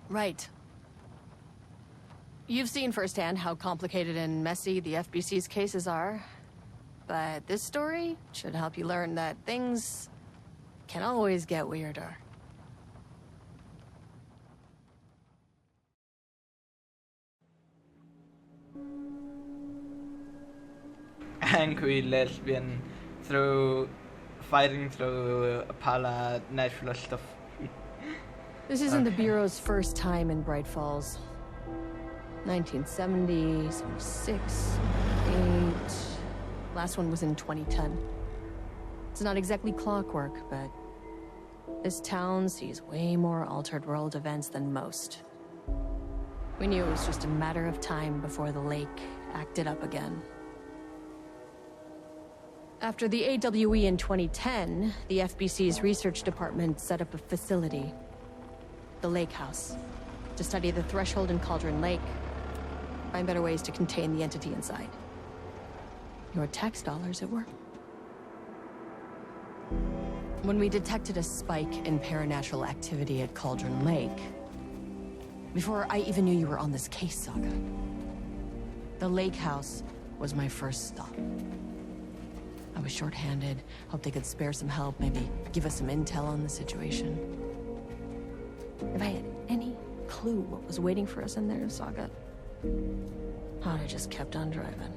Right. You've seen firsthand how complicated and messy the FBC's cases are. But this story should help you learn that things can always get weirder. Angry lesbian fighting through natural stuff. This isn't the Bureau's first time in Bright Falls. 1970, 76, 8... Last one was in 2010. It's not exactly clockwork, but this town sees way more altered world events than most. We knew it was just a matter of time before the lake acted up again. After the AWE in 2010, the FBC's research department set up a facility, the Lake House, to study the threshold in Cauldron Lake, find better ways to contain the entity inside. Your tax dollars at work. When we detected a spike in paranatural activity at Cauldron Lake, before I even knew you were on this case, Saga, the Lake House was my first stop. I was short-handed, hoped they could spare some help, maybe give us some intel on the situation. If I had any clue what was waiting for us in there, Saga, I'd have just kept on driving.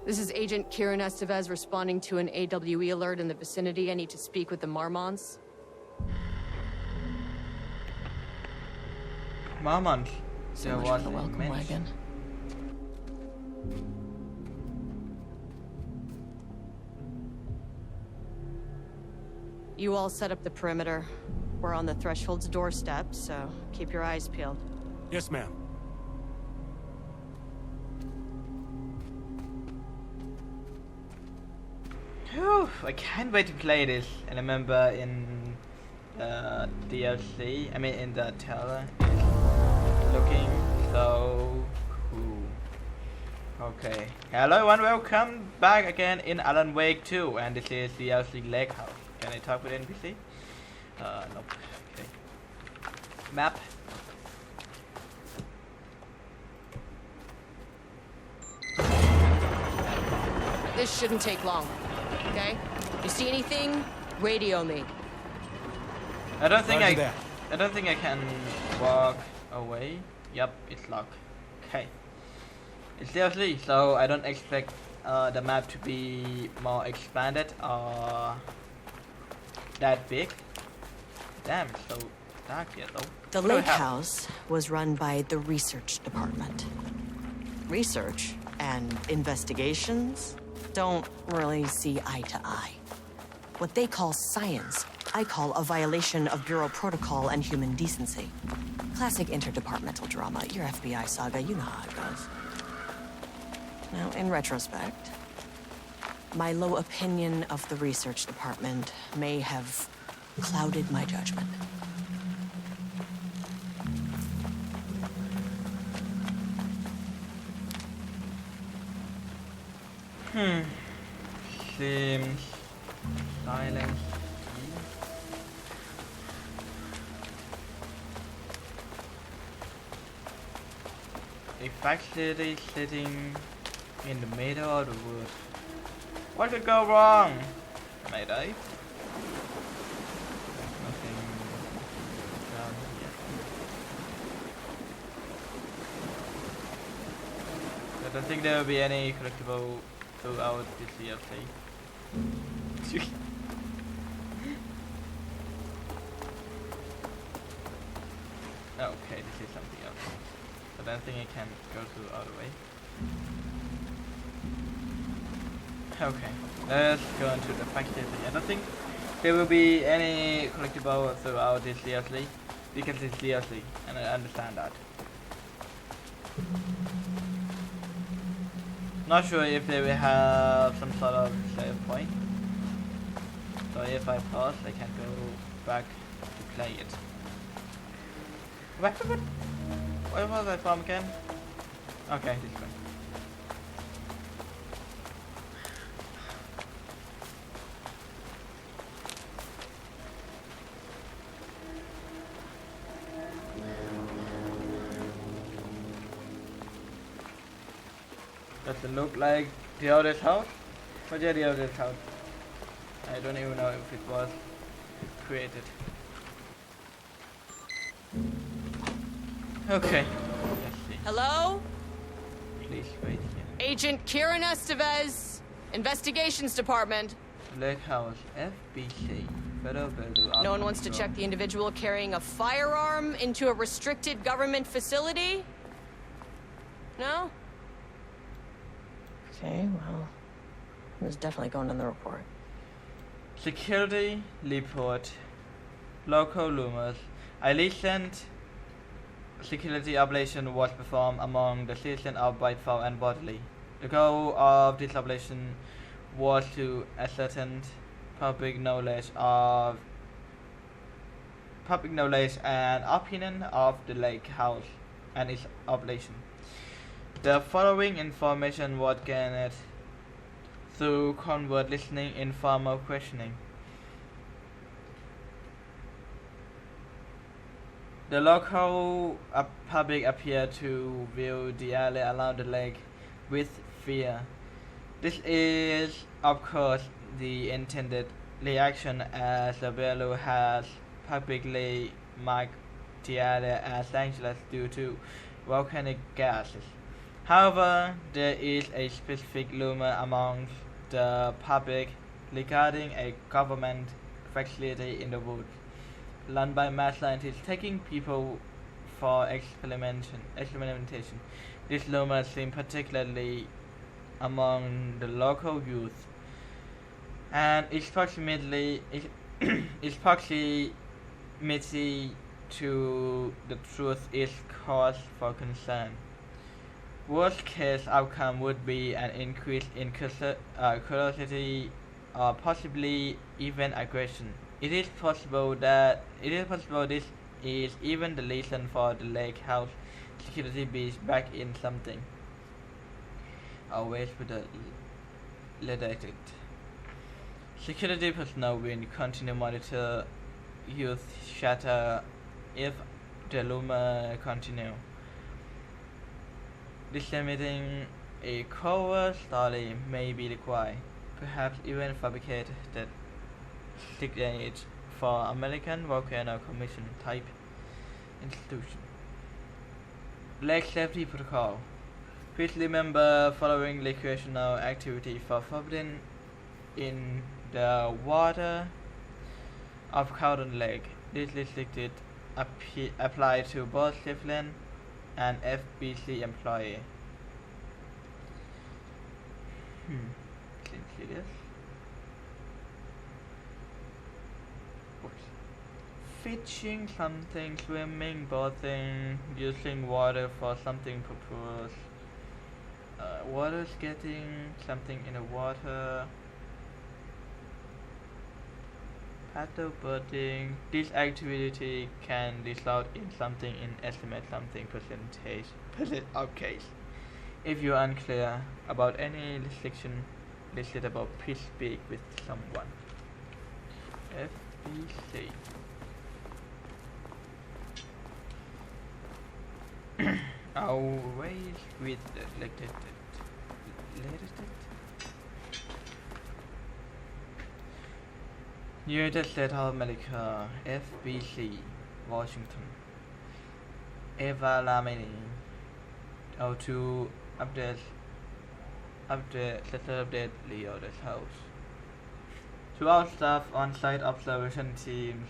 This is Agent Kieran Estevez responding to an AWE alert in the vicinity. I need to speak with the Marmons. Marmons? So much for the welcome wagon. You all set up the perimeter. We're on the Threshold's doorstep, so keep your eyes peeled. Yes, ma'am. Whew, I can't wait to play this. And I remember in DLC, I mean in the trailer, it's looking so cool. Okay, hello everyone, welcome back again in Alan Wake 2, and this is DLC Lake House. Can I talk with NPC? Nope. Okay. Map. This shouldn't take long, okay? You see anything? Radio me. I don't think I can walk away. Yep, it's locked. Okay. It's seriously, so I don't expect the map to be more expanded or that big. Damn, it's so dark here though. The Lake House was run by the research department. Research and investigations don't really see eye to eye. What they call science, I call a violation of Bureau protocol and human decency. Classic interdepartmental drama. Your FBI saga, you know how it goes. Now, in retrospect, my low opinion of the research department may have clouded my judgment. Seems silent. A factory sitting in the middle of the woods. What could go wrong? Am I right? There's nothing down here. I don't think there will be any collectible throughout this DLC. Okay, this is something else. But I don't think I can go through all the way. Okay, let's go into the factory. I don't think there will be any collectible throughout this DLC because it's DLC, and I understand that. Not sure if they will have some sort of save point. So if I pause, I can go back to play it. Where was I from again? Okay, this one. Does it look like the other house? But yeah, the other house. I don't even know if it was created. Okay. Let's see. Hello? Please wait here. Agent Kieran Estevez, Investigations Department. Lake House, FBC. Federal Building. No one wants to check the individual carrying a firearm into a restricted government facility? No? Okay, well, it was definitely going in the report. Security report. Local rumors. A recent security operation was performed among the citizens of Whitefall and Bodley. The goal of this operation was to ascertain public knowledge and opinion of the lake house and its operation. The following information was gathered through covert listening, informal questioning. The local public appeared to view the area around the lake with fear. This is, of course, the intended reaction, as the bureau has publicly marked the area as dangerous due to volcanic gases. However, there is a specific rumor among the public regarding a government facility in the woods, run by mad scientists taking people for experimentation. This rumor seems particularly among the local youth, and its proximity to the truth is cause for concern. Worst case outcome would be an increase in curiosity or possibly even aggression. It is possible this is even the reason for the lake house security being back in something. Always with the redacted. Security personnel will continue monitor youth shatter if the rumor continue. Disseminating a covert story may be required, perhaps even fabricated signage for American Volcano Commission type institution. Lake Safety Protocol. Please remember following recreational activity for forbidden in the water of Cowden Lake. This restricted apply to both civilian and FBC employee. Seems serious. Fishing something, swimming, bathing, using water for something purpose. Water skating, something in the water. Paddle boating. This activity can result in something in estimate something percentage of case. If you are unclear about any restriction listed above, please speak with someone. FBC. Always with the latest. United States of America, FBC, Washington. Eva Lamini. To update Leo this house. To all staff on site observation teams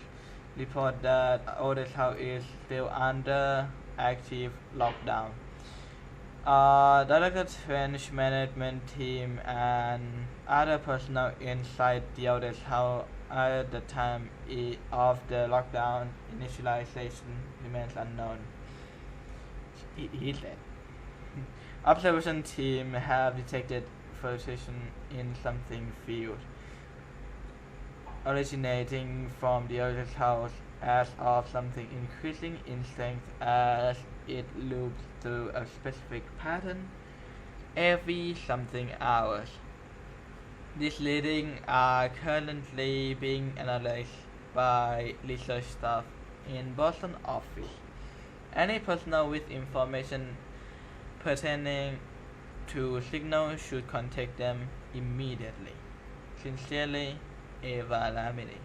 report that Otis House is still under active lockdown. Directed French management team and other personnel inside the Otis House at the time of the lockdown initialization remains unknown. He said. Observation team have detected filtration in something field. originating from the other's house as of something increasing in strength as it loops through a specific pattern every something hours. These leading are currently being analyzed by research staff in Boston office. Any personnel with information pertaining to signal should contact them immediately. Sincerely, Eva Lamini.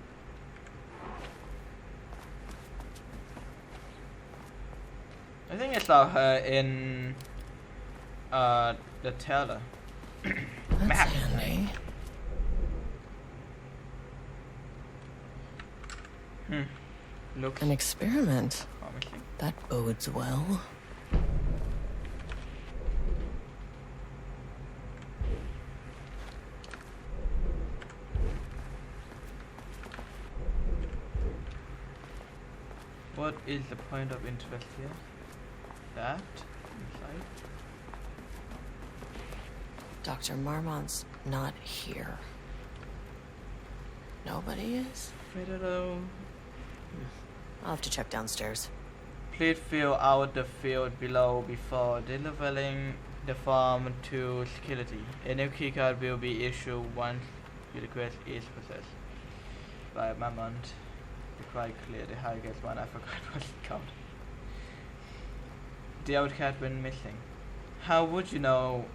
I think I saw her in the trailer. That's handy. Looks An experiment. promising. That bodes well. What is the point of interest here? That inside. Dr. Marmont's not here. Nobody is? Federal. I'll have to check downstairs. Please fill out the field below before delivering the form to security. A new keycard will be issued once your request is processed. By Marmont. Quite clear the highest one, I forgot what it called. The outcast went missing. How would you know?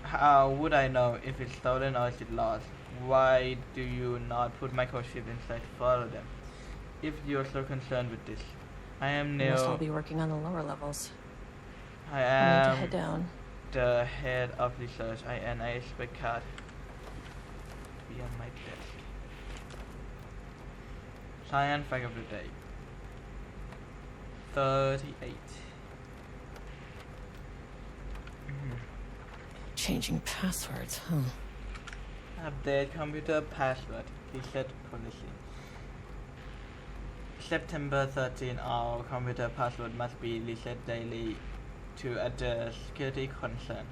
How would I know if it's stolen or is it lost? Why do you not put microchip inside to follow them? If you're so concerned with this, I am We must all now. be working on the lower levels. I I need to am head down. the head of research. I expect card to be on my desk. Science fact of the day. 38. Changing passwords, huh? Update computer password. Reset policy. September 13. Our computer password must be reset daily to address security concern.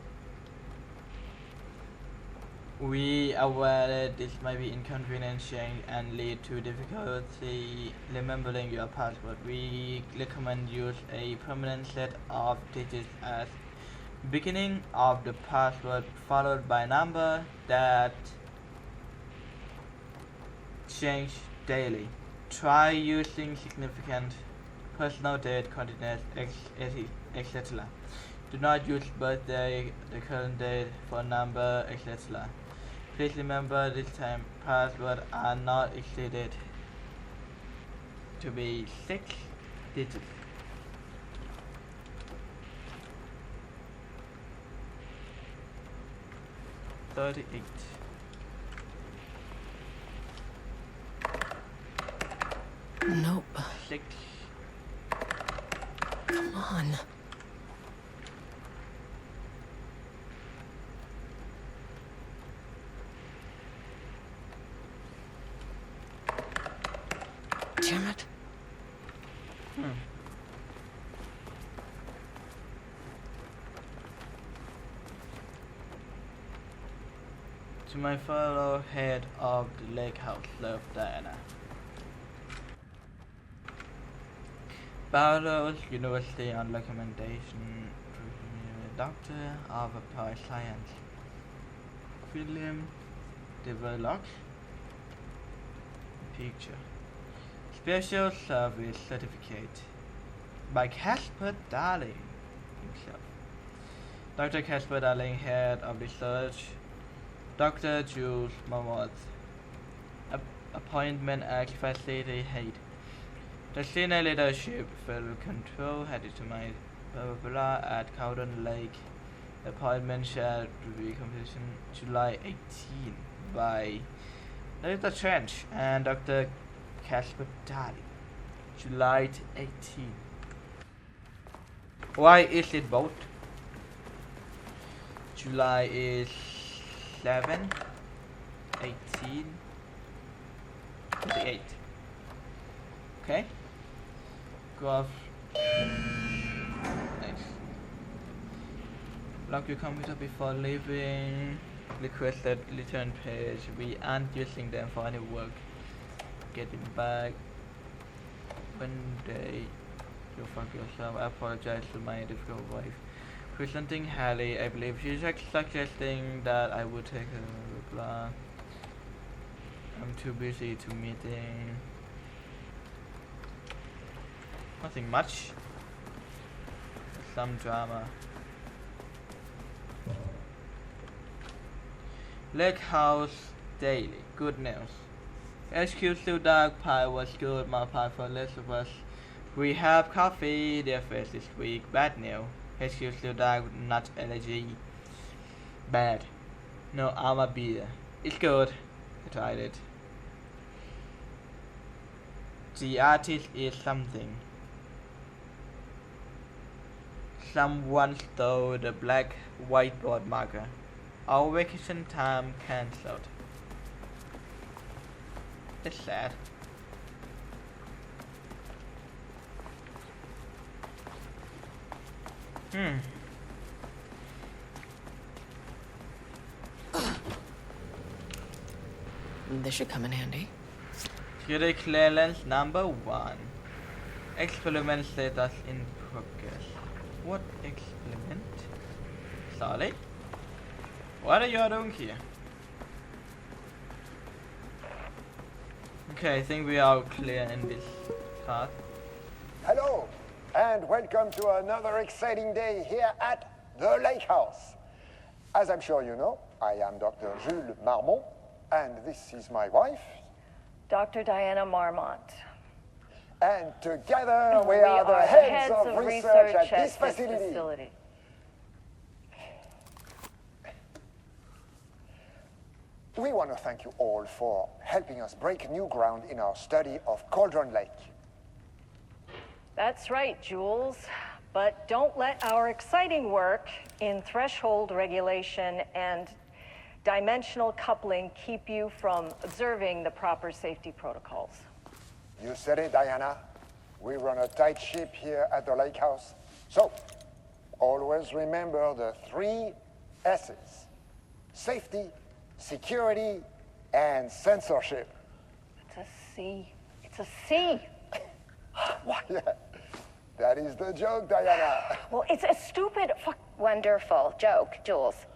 We are aware that this might be inconveniencing and lead to difficulty remembering your password. We recommend use a permanent set of digits as beginning of the password followed by number that change daily. Try using significant personal date, coordinates, etc. Do not use birthday, the current date, phone number, etc. Please remember this time passwords are not exceeded to be 6 digits. $38. Nope. 6. Come on. Damn it. To my fellow head of the lake house, love Diana. Barrows University on recommendation Doctor of Applied Science William Develox Picture Special Service Certificate by Casper Darling himself. Dr. Casper Darling, Head of Research. Dr. Jules Marmot, Appointment at Facility Head. The senior leadership federal control had determined at Cowden Lake. The appointment shall be completion July 18 by Dr. Trench and Dr. Casper Daly. July 18. Why is it both? July is 11, 18, 28. Okay. Go off. Nice. Lock your computer before leaving requested return page. We aren't using them for any work. Getting back. One day, you fuck yourself. I apologize to my difficult wife. Presenting Hallie, I believe she's suggesting that I would take a blah. I'm too busy to meeting. Nothing much. Some drama. Lake House Daily. Good news. HQ still dark. Pie was good. My pie for less of us. We have coffee. Their face this week. Bad news. HQ still dark. Nut allergy. Bad. No armor beer. It's good. I tried it. The artist is something. Someone stole the black whiteboard marker. Our vacation time cancelled. That's sad. This should come in handy. Security clearance number 1. Experiment status in progress. What experiment? Sorry? What are you doing here? Okay, I think we are clear in this part. Hello, and welcome to another exciting day here at the Lake House. As I'm sure you know, I am Dr. Jules Marmont, and this is my wife. Dr. Diana Marmont. And together we are the heads of research at this facility. We want to thank you all for helping us break new ground in our study of Cauldron Lake. That's right, Jules. But don't let our exciting work in threshold regulation and dimensional coupling keep you from observing the proper safety protocols. You said it, Diana. We run a tight ship here at the Lake House. So, always remember the 3 S's. Safety, security, and censorship. It's a C. It's a C. Why, that is the joke, Diana. Well, it's a stupid Wonderful joke, Jules.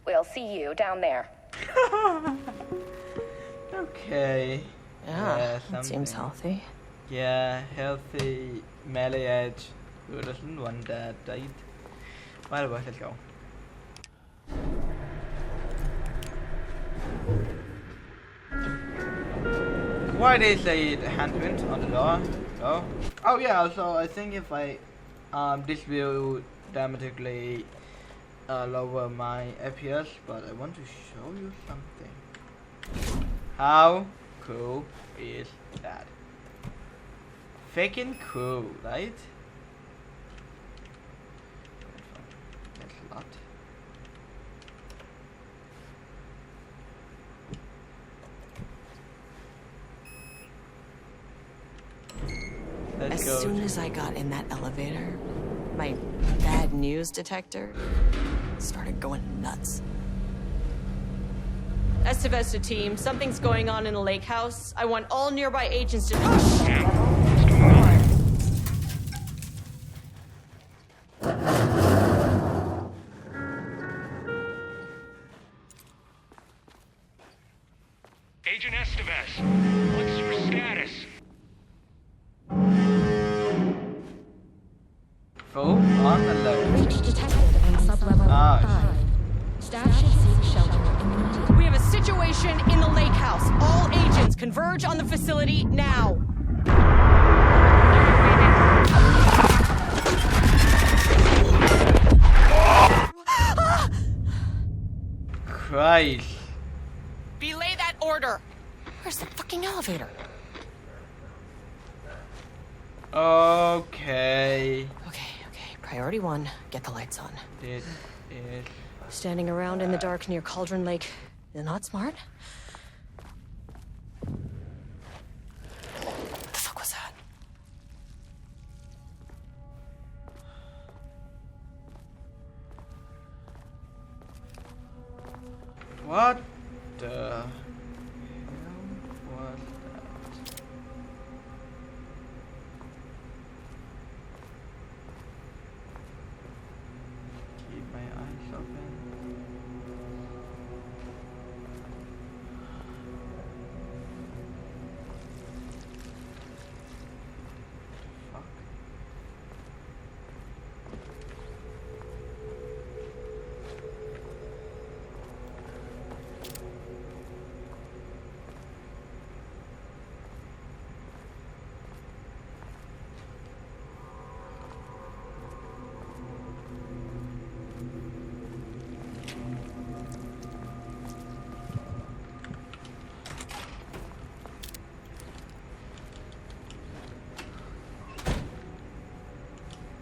We'll see you down there. Okay. Yeah, that seems healthy. Yeah, healthy marriage. Who doesn't want that, right? Whatever, let's go. Why is a handprint on the door? Oh yeah, also I think if I this will dramatically lower my FPS, but I want to show you something. How cool is that? Freaking cool, right? That's a lot. As soon as I got in that elevator, my bad news detector started going nuts. Estevesta team, something's going on in the lake house. I want all nearby agents to... Oh, shit! Agent Estevez, what's your status? Full on alert. Breach detected on sublevel 5. Staff should seek shelter immediately. We have a situation in the lake house. All agents converge on the facility now. Christ. Belay that order. Where's the fucking elevator? Okay. Okay. Priority 1, get the lights on. This is... Standing around in the dark near Cauldron Lake is not smart. What the fuck was that? What the hell was that? Keep my eyes open. Fuck.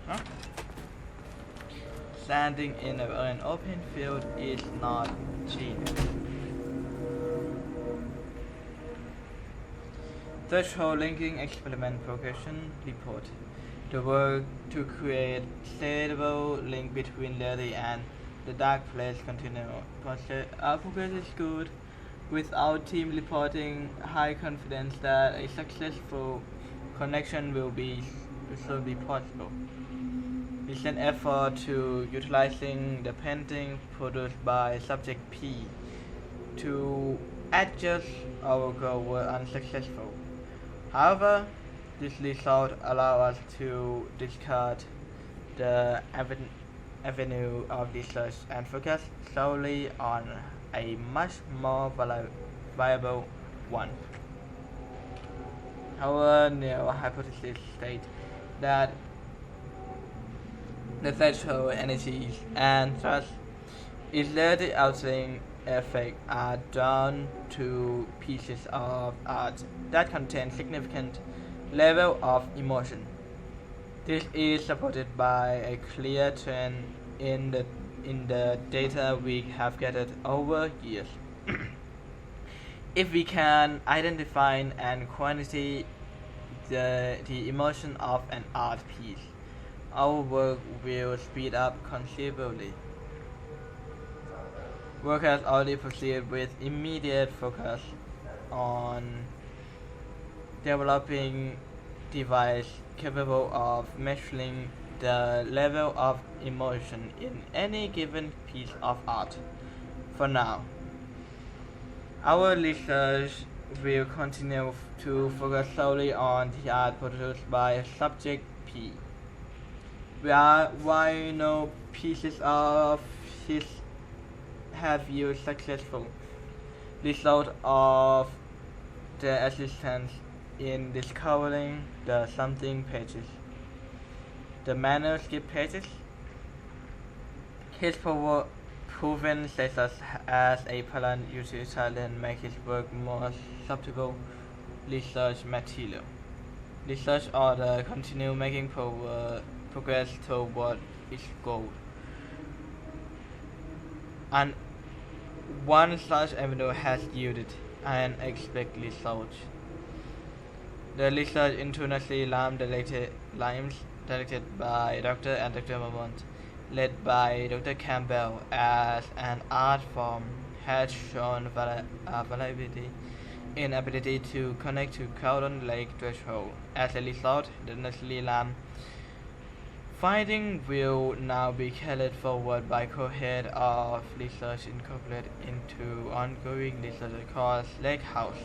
Huh? Standing in an open field is not cheating. Threshold linking experiment progression report. The work to create stable link between reality and the dark place continue. Progress is good, with our team reporting high confidence that a successful connection will be possible. It's an effort to utilizing the painting produced by subject P to adjust our goal were unsuccessful. However, this result allows us to discard the avenue of research and focus solely on a much more viable one. Our new hypothesis states that the threshold energies and thus its relative outstanding effect are drawn to pieces of art that contain significant level of emotion. This is supported by a clear trend in the data we have gathered over years. If we can identify and quantify the emotion of an art piece, our work will speed up considerably. Work has already proceeded with immediate focus on developing device capable of measuring the level of emotion in any given piece of art. For now, our research will continue to focus solely on the art produced by subject P. Why no pieces of his have used successful result of the assistance in discovering the something pages, the manuscript pages. His proven status as a plant utilitarian makes his work more susceptible research material. Research order continue making progress toward its goal. And one such avenue has yielded an expected result. The research into Nestle Lime directed by Dr. and Dr. Momont, led by Dr. Campbell as an art form, has shown variability in ability to connect to Cowden Lake threshold. As a result, the Nestle Lime finding will now be carried forward by co-head of research incorporated into ongoing research across Lake House.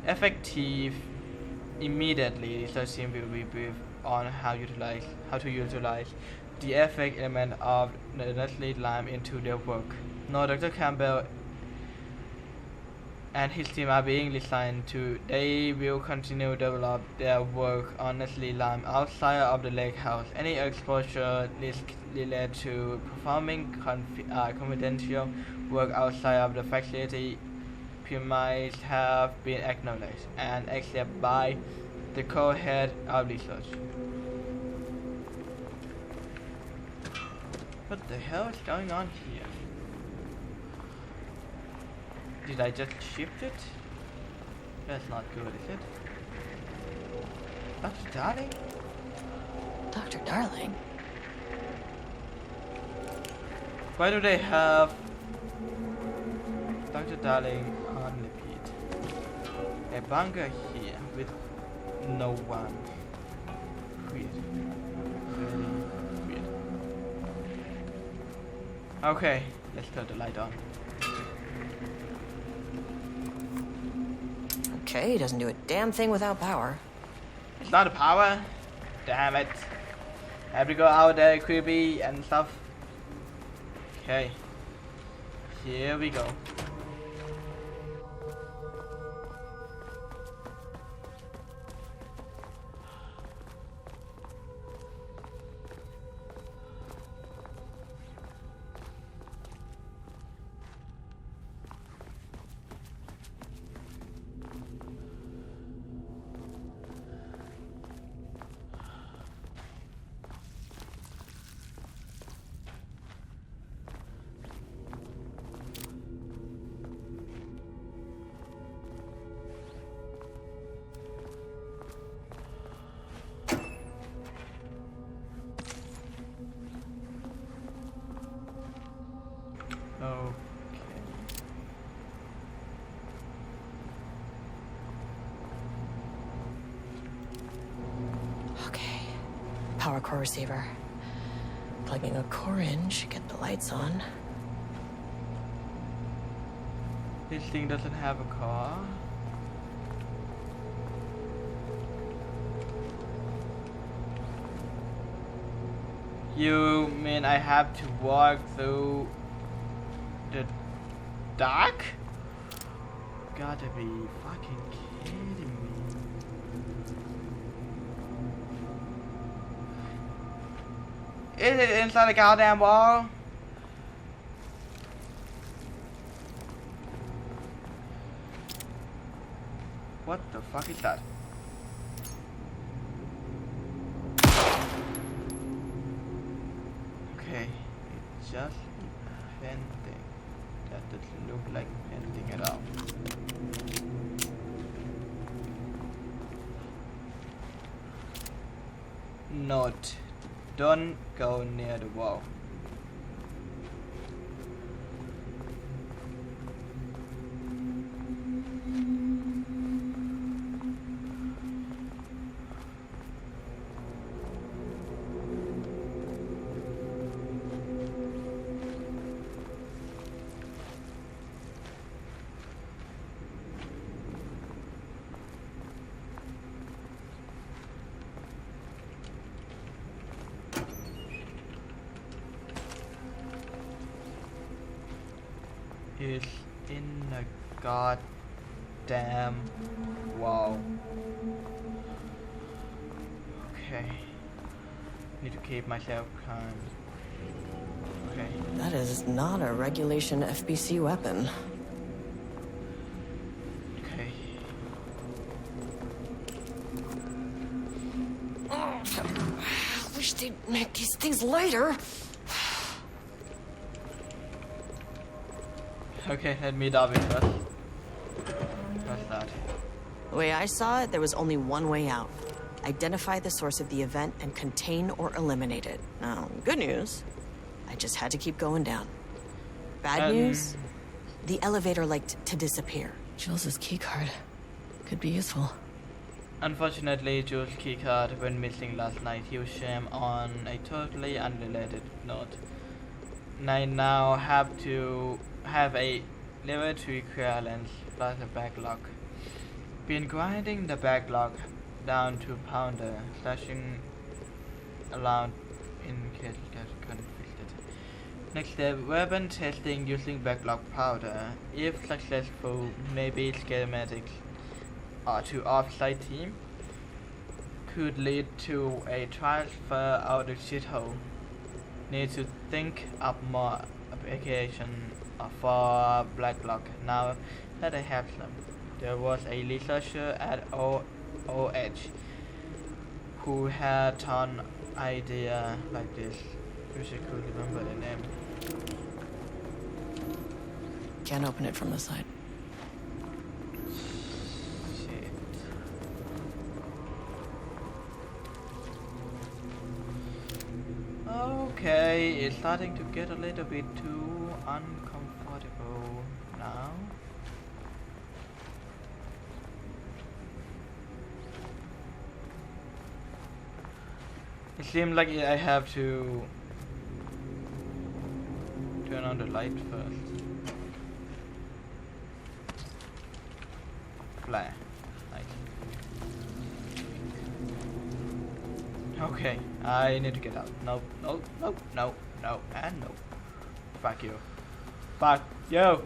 Effective immediately, research team will be briefed on how to utilize the effect element of the Nestle Lime into their work. Now Dr. Campbell and his team are being designed to. They will continue to develop their work on Nestle Lime outside of the lake house. Any exposure risk related to performing confidential work outside of the facility might have been acknowledged and accepted by the co-head of research. What the hell is going on here? Did I just shift it? That's not good, is it? Dr. Darling? Dr. Darling? Why do they have Dr. Darling on repeat. A bunker here with no one. Weird. Really weird. Okay, let's turn the light on. Okay, doesn't do a damn thing without power. It's not a power. Damn it. I have to go out there creepy and stuff. Okay. Here we go. Okay. Power core receiver. Plugging a core in should get the lights on. This thing doesn't have a car. You mean I have to walk through the dark? Gotta be fucking kidding me. Is it inside a goddamn wall? What the fuck is that? Okay, it's just painting. That doesn't look like painting at all. Note, don't go near the wall. Is in the goddamn wall. Okay. Need to keep myself calm. Okay. That is not a regulation FBC weapon. Okay. I wish they'd make these things lighter. Okay, let me dive in first. What's that? The way I saw it, there was only one way out. Identify the source of the event and contain or eliminate it. Now, good news, I just had to keep going down. Bad news, the elevator liked to disappear. Jules' keycard could be useful. Unfortunately, Jules' keycard went missing last night. He was jammed on a totally unrelated note. I now have to have a level 3 clearance plus a backlog. Been grinding the backlog down to pounder, slashing around in case it gets conflicted. Next step, weapon testing using backlog powder. If successful, maybe schematics to off-site team could lead to a transfer out of shithole. Need to think up more application for backlog now that I have some. There was a researcher at OH who had an idea like this. Wish I could remember the name. Can't open it from the side. Shit. Okay, it's starting to get a little bit too uncomfortable now. It seems like I have to turn on the light first. Flare. Nice. Okay, I need to get out. No, no, no, no, no, and no. Fuck you. Fuck you!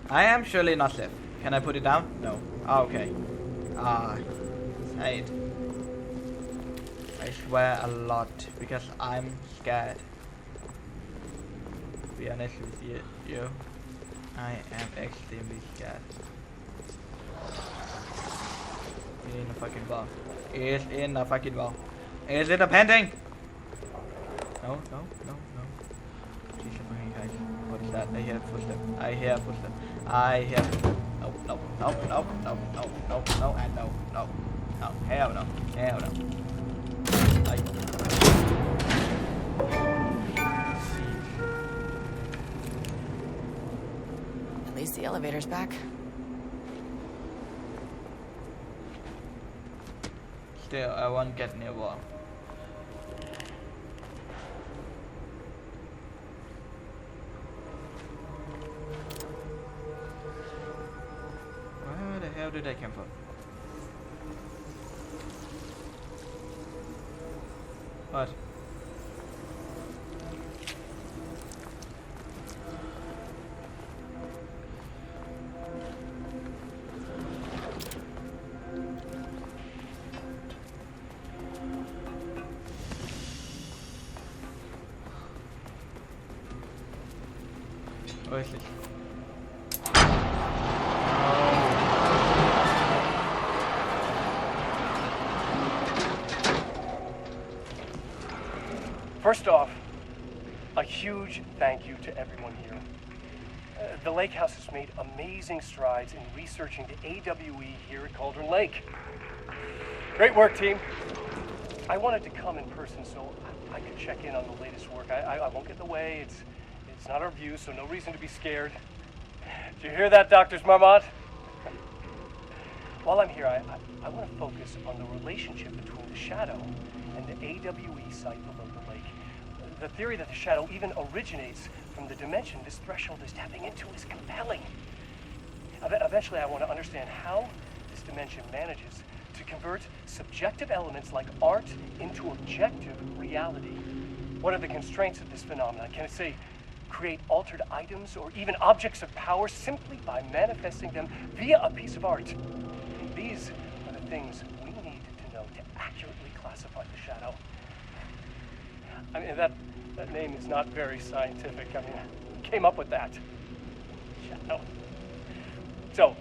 I am surely not safe. Can I put it down? No. Oh, okay. Say it. I swear a lot because I'm scared. To be honest with you, I am extremely scared. In a fucking ball. It's in a fucking ball. Is it a painting? No, no, no, no. Jesus fucking Christ. What is that? I hear footsteps. I hear footsteps. I hear footsteps. No, no, no, no, no, no, no, no, and no, no, no, hell no, hell no. At least the elevator's back. Still, I won't get near wall. Where the hell did I come from? What? Where is it? First off, a huge thank you to everyone here. The Lake House has made amazing strides in researching the AWE here at Cauldron Lake. Great work, team. I wanted to come in person so I could check in on the latest work. I won't get in the way. It's not our view, so no reason to be scared. Did you hear that, Drs. Marmont? While I'm here, I want to focus on the relationship between the shadow and the AWE site below the lake. The theory that the shadow even originates from the dimension this threshold is tapping into is compelling. Eventually, I want to understand how this dimension manages to convert subjective elements like art into objective reality. What are the constraints of this phenomenon? Can it, say, create altered items or even objects of power simply by manifesting them via a piece of art? These are the things we need to know to accurately classify the shadow. I mean, that name is not very scientific. I mean, who came up with that? Shadow. So,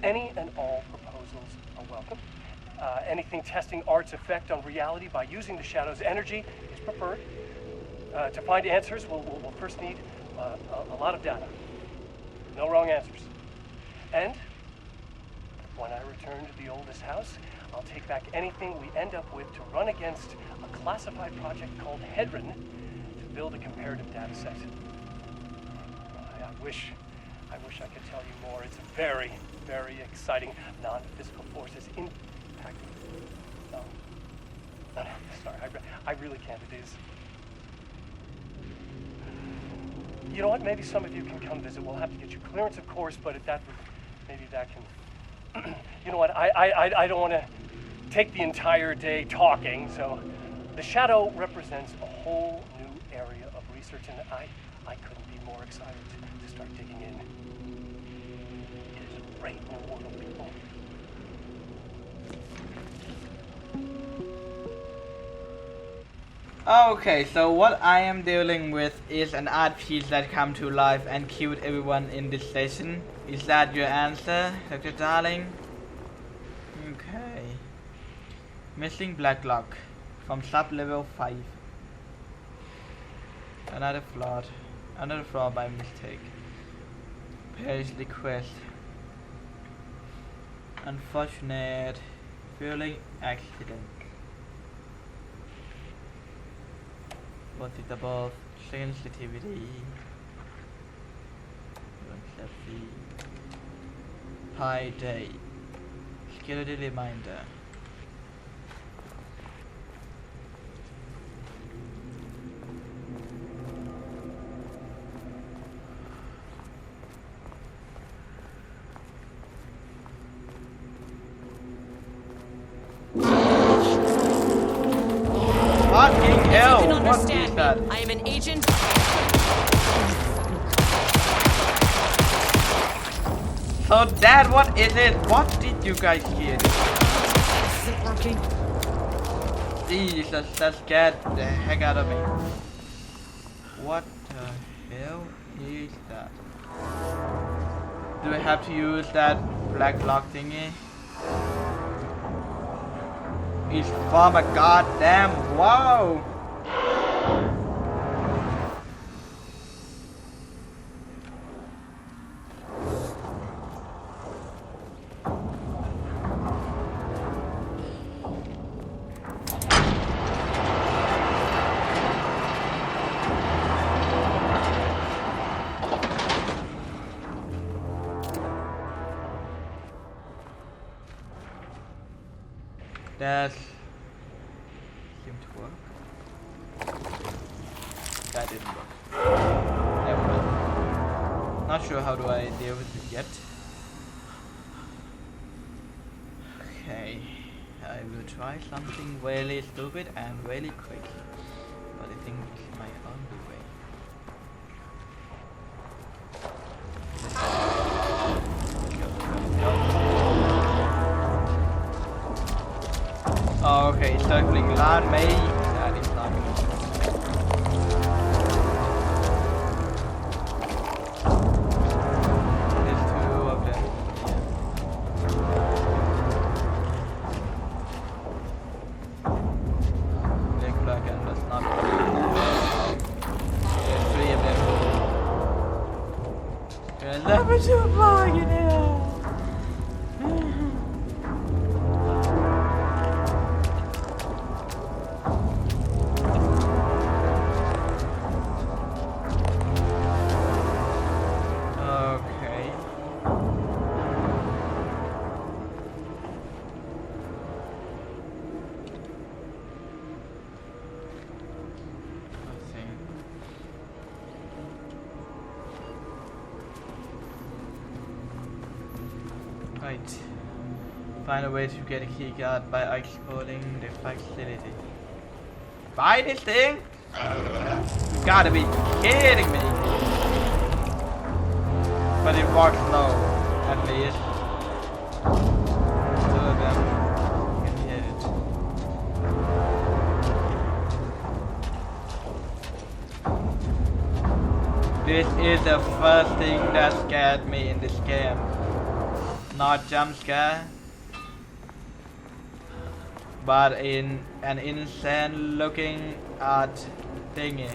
any and all proposals are welcome. Anything testing art's effect on reality by using the shadow's energy is preferred. To find answers, we'll first need a lot of data. No wrong answers. And when I return to the oldest house, I'll take back anything we end up with to run against a classified project called Hedron to build a comparative data set. I wish I could tell you more. It's very, very exciting. Non-physical forces impacting. No, sorry, I really can't. It is. You know what? Maybe some of you can come visit. We'll have to get you clearance, of course, but maybe that can. You know what? I don't want to take the entire day talking. So, the shadow represents a whole new area of research, and I couldn't be more excited to start digging in. It is a great new world, people. Okay, so what I am dealing with is an art piece that come to life and killed everyone in this station. Is that your answer, Dr. Darling? Okay. Missing black lock from sub-level 5. Another flaw by mistake. Page request. Unfortunate fueling accident. Both it above sensitivity. Let's see. Pi day. Security reminder. Fucking hell! You can What is understand me. that? I am an agent. So, Dad, what is it? What did you guys hear? Is it working? Jesus, that scared the heck out of me. What the hell is that? Do I have to use that black block thingy? It's from a goddamn wow! That seemed to work. That didn't work. Never mind. Not sure how do I deal with it yet. Okay, I will try something really stupid and really quick, but I think it's my only way. Oh, okay, circling around me. That is not good. There's two of them. Black block and that's not good. There's three of them. There's never too far, you know. Right. Find a way to get a key card by exploring the facility. Buy this thing? You gotta be kidding me. But it works slow, at least. Two of them can hit it. This is the first thing that scared me in this game. Not jump scare, but in an insane looking art thingy.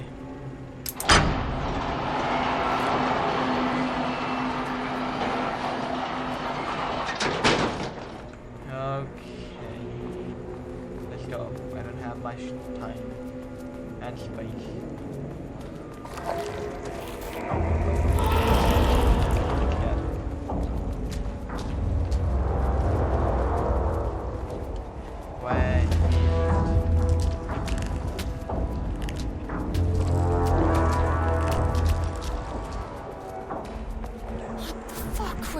Okay, let's go. I don't have much time and space.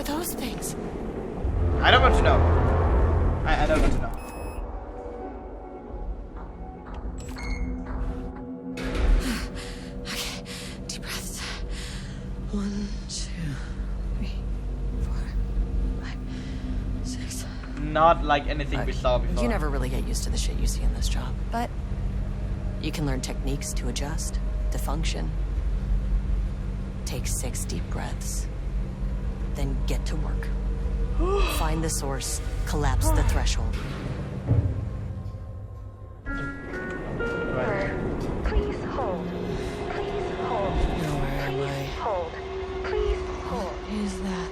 Those things. I don't want to know. I don't want to know. Okay, deep breaths. 1, 2, 3, 4, 5, 6. Not like anything we saw before. You never really get used to the shit you see in this job, but you can learn techniques to adjust, to function. Take 6 deep breaths. Then get to work. Find the source, collapse the threshold. Right. Please hold. Please hold. Now where am I? Please hold. Please hold. What is that?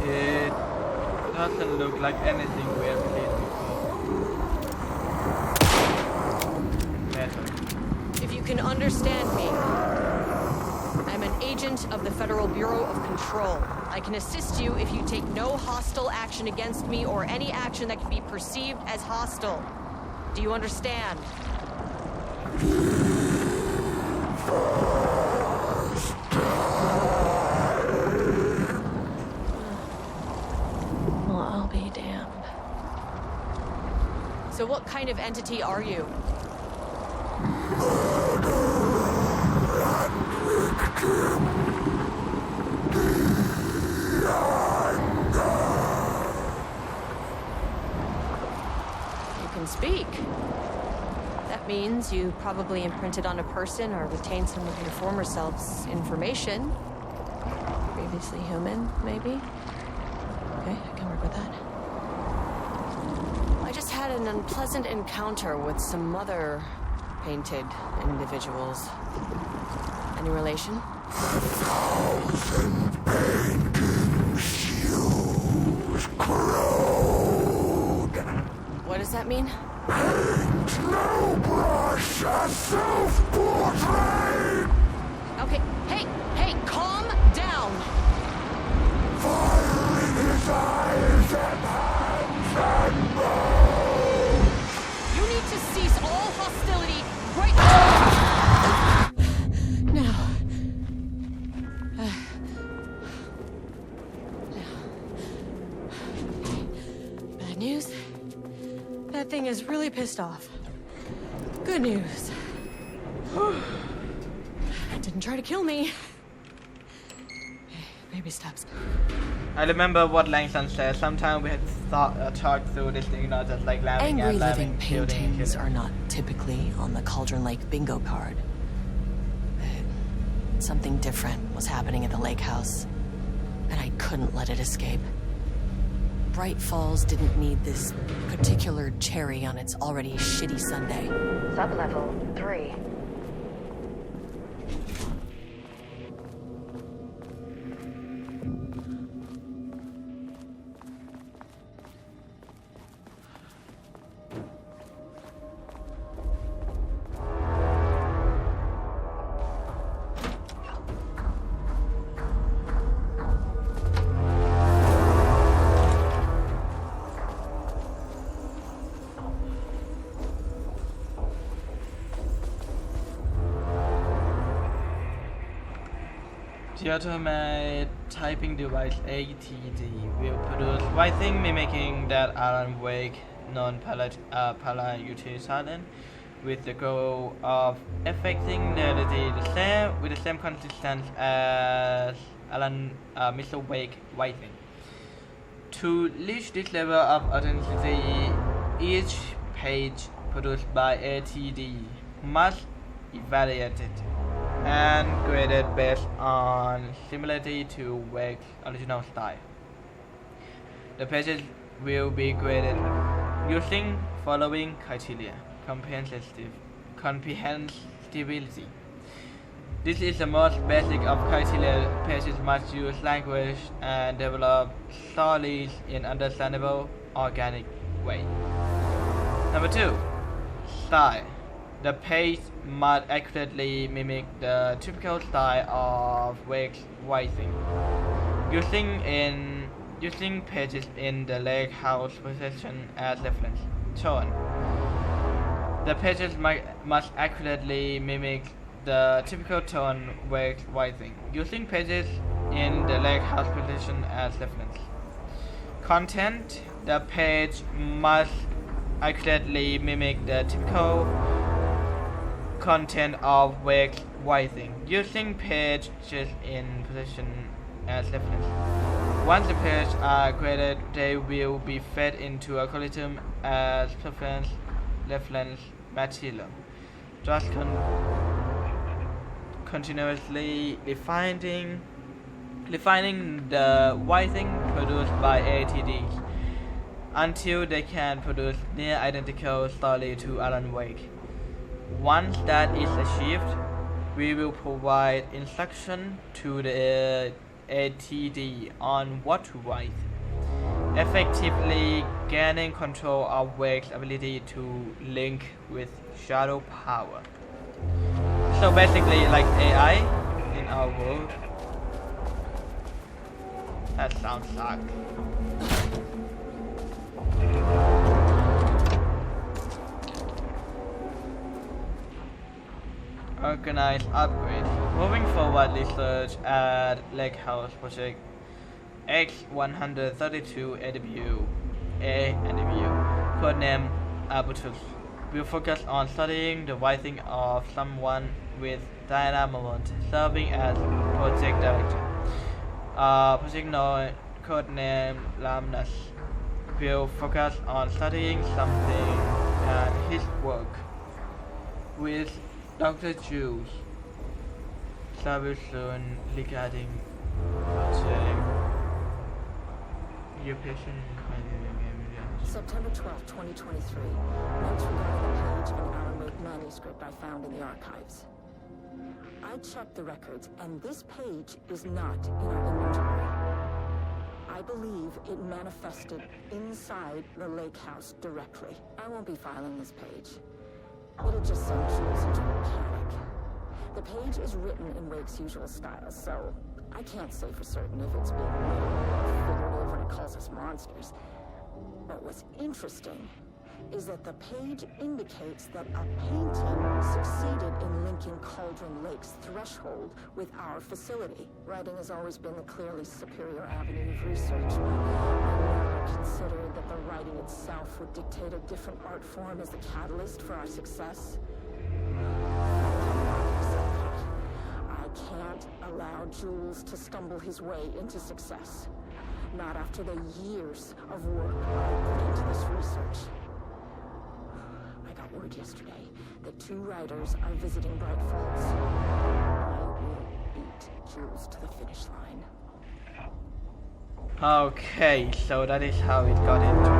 It doesn't look like anything we have seen before. understand me. I'm an agent of the Federal Bureau of Control. I can assist you if you take no hostile action against me or any action that can be perceived as hostile. Do you understand? Well, I'll be damned. So what kind of entity are you? You can speak. That means you probably imprinted on a person or retained some of your former self's information. Previously human, maybe? Okay, I can work with that. I just had an unpleasant encounter with some other painted individuals. Any relation? 1,000 painting shoes crowd. What does that mean? Paint no brush a self-portrait. Okay, hey, calm down. Firing his eyes and hands and mouth. You need to cease all hostility right now. Bad news. That thing is really pissed off. Good news. Didn't try to kill me. Baby steps. I remember what Langston said. Sometimes we had talked through this thing, not just like laughing Angry and laughing, living paintings are not typically on the Cauldron Lake bingo card. But something different was happening at the lake house, and I couldn't let it escape. Bright Falls didn't need this particular cherry on its already shitty sundae. Sublevel 3. The automated typing device ATD will produce writing mimicking that Alan Wake non-parallel silent with the goal of affecting reality with the same consistency as Mr. Wake writing. To reach this level of authenticity, each page produced by ATD must evaluated and graded based on similarity to Wake's original style. The pages will be graded using following criteria: comprehensibility. This is the most basic of criteria. Pages must use language and develop stories in understandable, organic way. Number 2, style. The page must accurately mimic the typical style of Wake's writing. Using pages in the lake house position as reference. Tone. The pages must accurately mimic the typical tone Wake's writing. Using pages in the lake house position as reference. Content. The page must accurately mimic the typical content of Wake's writing, using pages in position as reference. Once the pages are graded, they will be fed into a algorithm as reference material, just continuously refining the writing produced by ATDs until they can produce near identical story to Alan Wake. Once that is achieved, we will provide instruction to the ATD on what to write, effectively gaining control of Wake's ability to link with shadow power. So basically like AI in our world. That sounds suck. Organized upgrade. Moving forward, research at Lake House Project X132 AW, codename Arbutus. Will focus on studying the writing of someone with Diana Mormont serving as project director. Project codename Lamnas will focus on studying something and his work with Dr. Jules. Service soon regarding project. Your patient. September 12, 2023. Notes regarding the page and Aramaic manuscript I found in the archives. I checked the records, and this page is not in our inventory. I believe it manifested inside the lake house directly. I won't be filing this page. It'll just send Jules into a panic. The page is written in Wake's usual style, so I can't say for certain if it's being literal or figurative when it calls us monsters. But what's interesting is that the page indicates that a painting succeeded in linking Cauldron Lake's threshold with our facility. Writing has always been the clearly superior avenue of research, but I never considered that the writing itself would dictate a different art form as the catalyst for our success. I can't allow Jules to stumble his way into success. Not after the years of work I put into this research. I got word yesterday that 2 writers are visiting Bright Falls. I will beat Jules to the finish line. Okay, so that is how it got into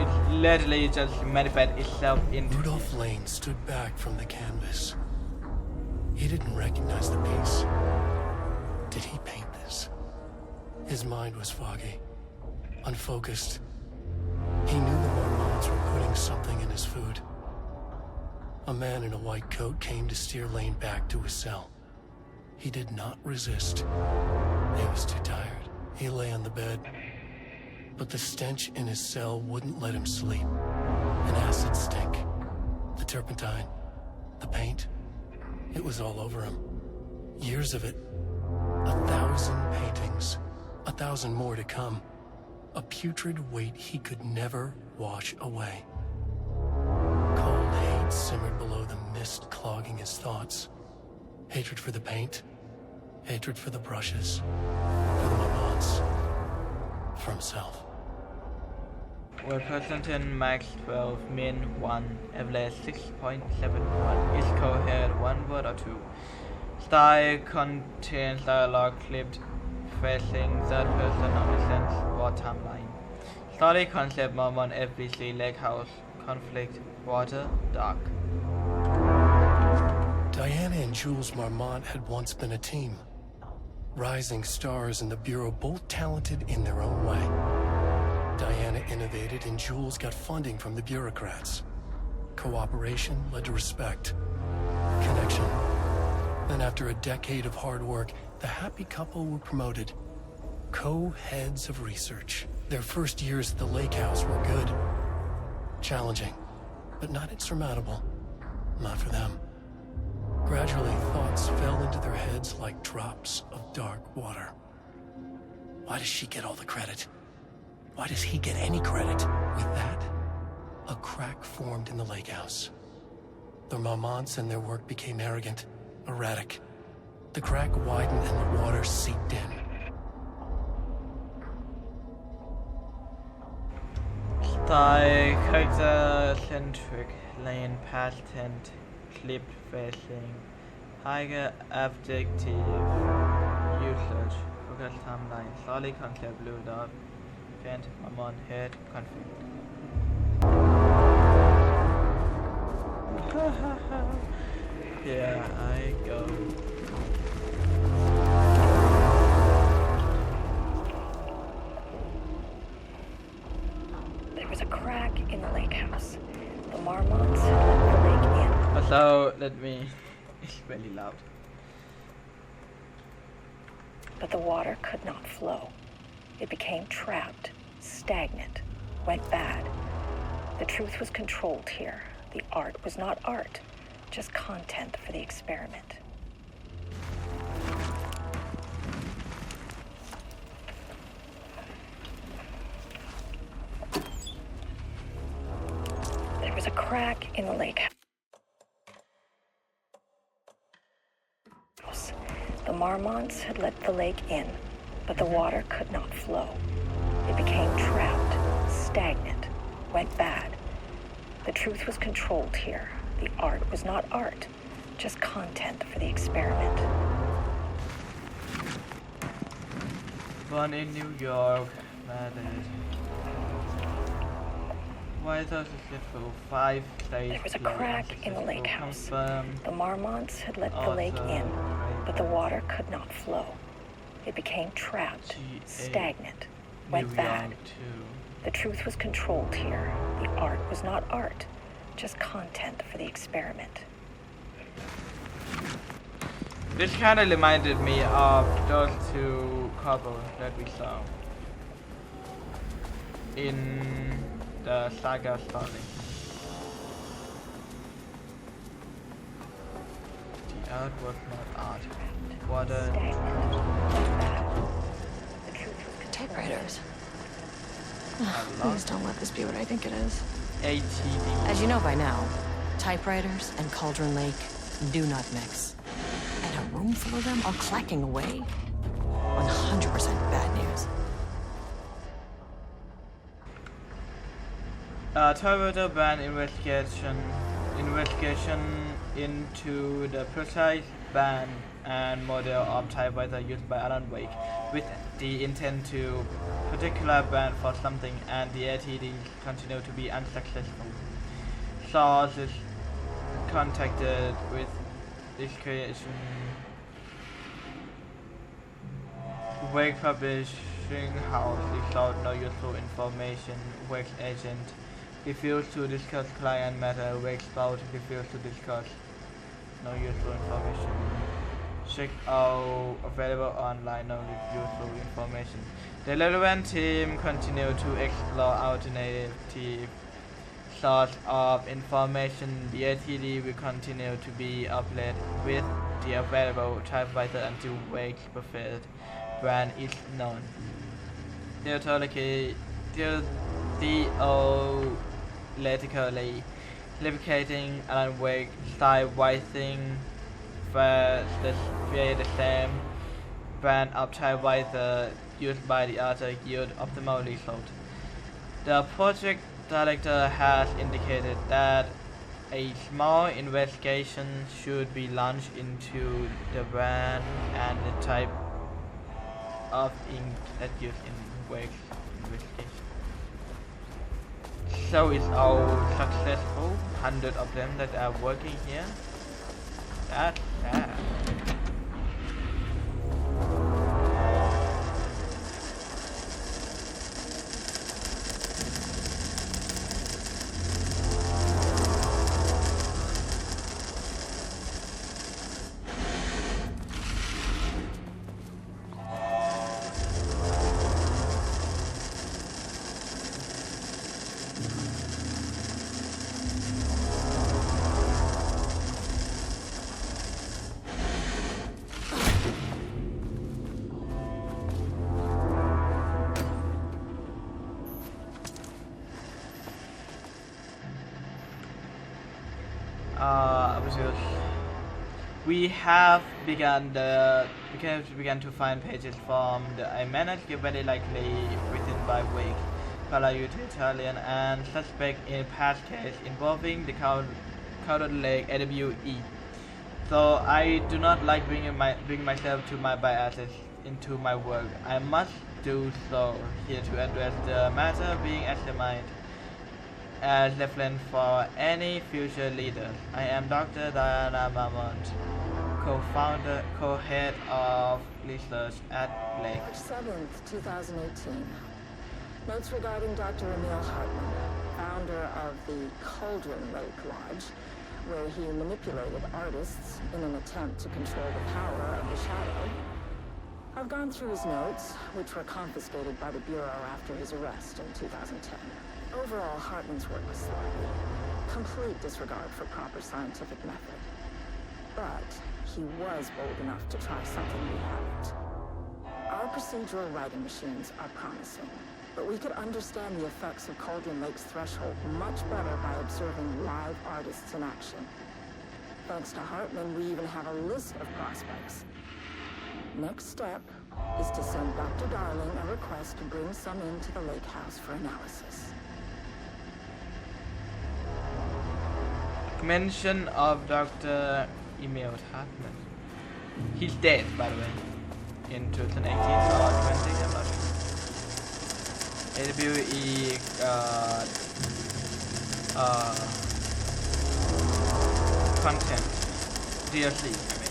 it. It literally just manifested itself into Rudolph Lane stood back from the canvas. He didn't recognize the piece. Did he paint this? His mind was foggy, unfocused. He knew the Mormons were putting something in his food. A man in a white coat came to steer Lane back to his cell. He did not resist. He was too tired. He lay on the bed, but the stench in his cell wouldn't let him sleep. An acid stink. The turpentine. The paint. It was all over him. Years of it. 1,000 paintings. 1,000 more to come. A putrid weight he could never wash away. Cold hate simmered below the mist clogging his thoughts. Hatred for the paint. Hatred for the brushes. For the Mormons. For himself. Well, President Max 12, Min 1, average 6.71, is coherent 1 word or 2. Style contains dialogue clipped facing third person omniscience war timeline. Story concept Mormon FBC Lake House conflict water dark. Diana and Jules Marmont had once been a team. Rising stars in the Bureau, both talented in their own way. Diana innovated and Jules got funding from the bureaucrats. Cooperation led to respect. Connection. Then after a decade of hard work, the happy couple were promoted. Co-heads of research. Their first years at the lake house were good. Challenging, but not insurmountable. Not for them. Gradually, thoughts fell into their heads like drops of dark water. Why does she get all the credit? Why does he get any credit? With that, a crack formed in the lake house. The Marmonts and their work became arrogant, erratic. The crack widened and the water seeped in. Style character-centric, lane past tent, clipped facing, higher objective, usage, focus timeline, solid concept, blue dot, vent, Mormon, head, conflict. Here I go. There was a crack in the lake house. The Marmonts let the lake in. So let me It's really loud. But the water could not flow. It became trapped, stagnant, went bad. The truth was controlled here. The art was not art, just content for the experiment. There was a crack in the lake house. The marmots had let the lake in, but the water could not flow. It became trapped, stagnant, went bad. The truth was controlled here. The art was not art, just content for the experiment. Born in New York, married. White House successful, 5 states. There was a crack in the lake house. The marmots had let the lake in, but the water could not flow. It became trapped, stagnant, went bad. The truth was controlled here. The art was not art, just content for the experiment. This kind of reminded me of those two couples that we saw in the saga story. The art was not art. What a... Typewriters. Please don't let this be what I think it is. ATV. As you know by now, typewriters and Cauldron Lake do not mix. And a room full of them all clacking away? 100% bad news. Typewriter ban investigation into the precise ban and model of typewriter used by Alan Wake, with the intent to particular ban for something, and the ATD continue to be unsuccessful. Sources contacted with this creation. Wake Publishing House sought no useful information. Wake's agent refused to discuss client matter. Wake's spouse refused to discuss no useful information. Check out available online no useful information. The relevant team continue to explore alternative source of information. The ATD will continue to be updated with the available typewriter until Wake's preferred brand is known. Theoretically replicating Alan Wake style writing via the same brand of typewriter used by the author yield optimal result. The project director has indicated that a small investigation should be launched into the brand and the type of ink that used in Wake's investigation. So it's all successful, 100 of them that are working here. That's sad. We have begun to find pages from the I managed very likely written by Wake, Italian, and suspect in past case involving the Cauldron Lake AWE. Though I do not like bring myself to my biases into my work, I must do so here to address the matter being examined as reference for any future leaders. I am Dr. Diana Marmont, co-head of research at Blake. March 7th, 2018. Notes regarding Dr. Emil Hartman, founder of the Cauldron Lake Lodge, where he manipulated artists in an attempt to control the power of the Shadow. I've gone through his notes, which were confiscated by the Bureau after his arrest in 2010. Overall, Hartman's work was sloppy. Complete disregard for proper scientific method. But he was bold enough to try something we haven't. Our procedural writing machines are promising, but we could understand the effects of Cauldron Lake's threshold much better by observing live artists in action. Thanks to Hartman, we even have a list of prospects. Next step is to send Dr. Darling a request to bring some into the lake house for analysis. Mention of Dr. emailed Hartman. He's dead, by the way. In 2018 or 20, I'm not sure. AWE content. DLC, I mean.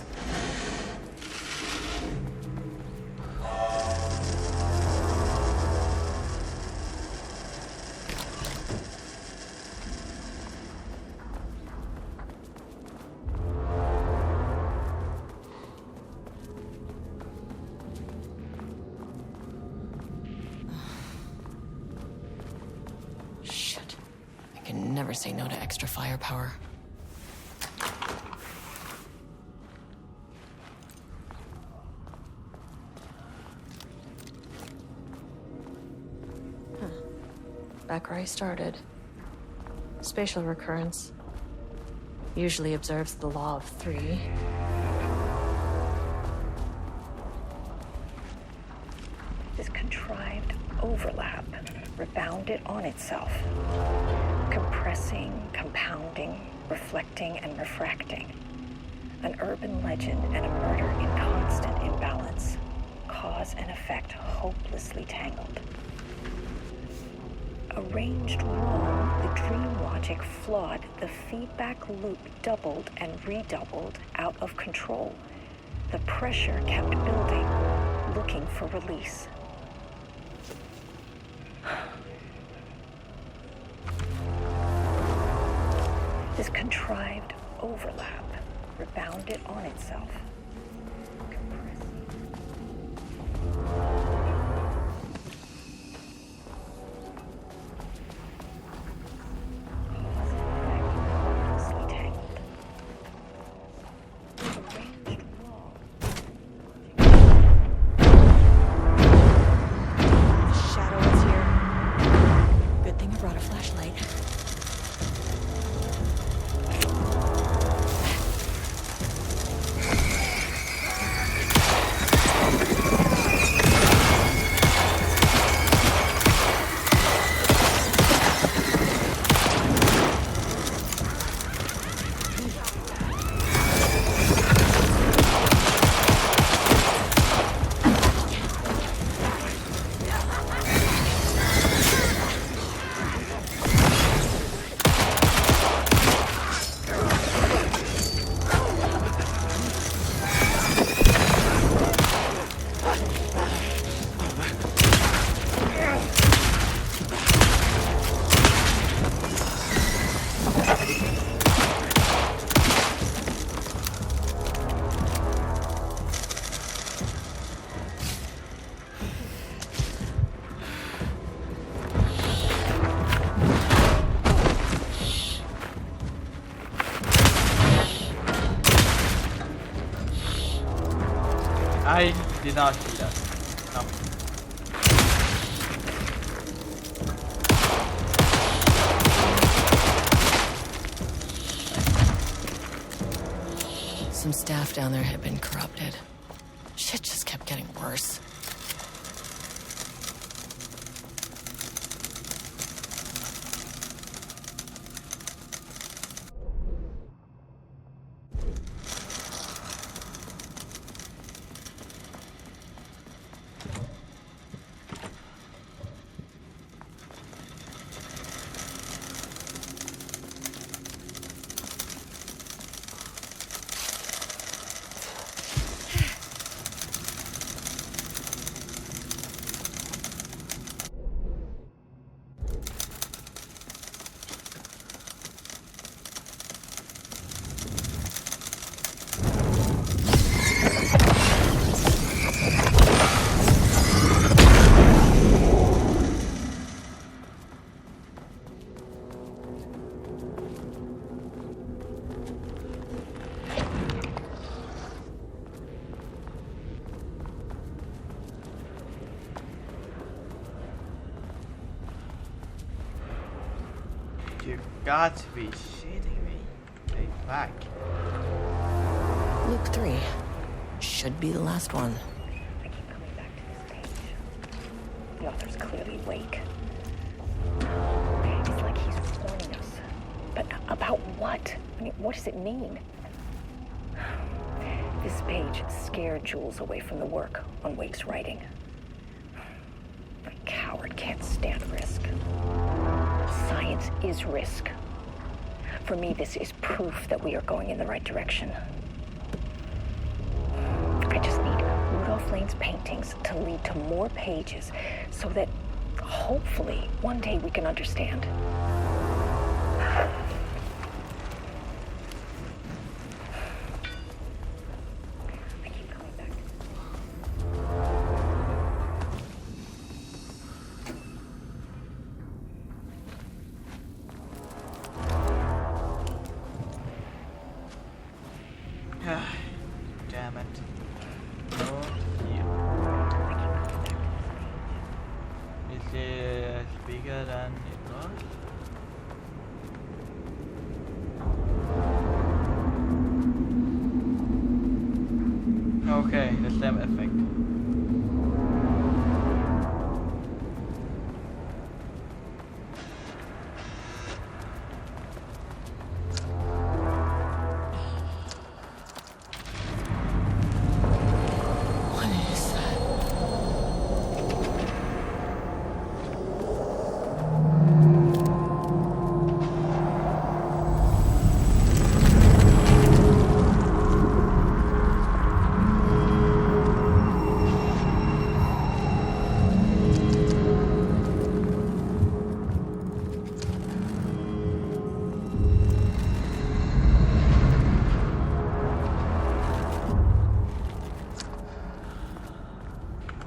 Never say no to extra firepower. Back where I started. Spatial recurrence. Usually observes the law of 3. This contrived overlap rebounded on itself. Compressing, compounding, reflecting, and refracting. An urban legend and a murder in constant imbalance. Cause and effect hopelessly tangled. Arranged wrong, the dream logic flawed, the feedback loop doubled and redoubled out of control. The pressure kept building, looking for release. This contrived overlap rebounded on itself. I did not see that. No. Some staff down there had been corrupted. Shit just kept getting worse. You got to be shitting me. Hey, back. Loop 3. Should be the last one. I keep coming back to this page. The author's clearly awake. It's like he's warning us. But about what? I mean, what does it mean? This page scared Jules away from the work on Wake's writing. A coward can't stand risk. Science is risk. For me, this is proof that we are going in the right direction. I just need Rudolph Lane's paintings to lead to more pages so that hopefully one day we can understand. I keep coming back to this. Damn it. Oh, yeah. Is it bigger than it was? Okay, the same effect. What is that?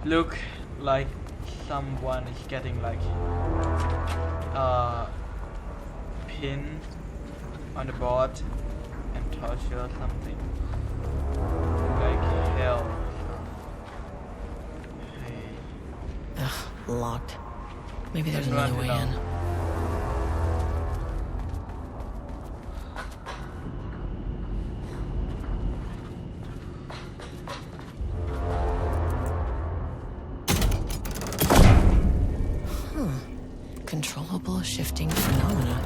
Look like someone is getting like pin on the board and torture or something. Like hell. Hey. Ugh, locked. Maybe there's Let's another run way it in. down. Controllable shifting phenomena.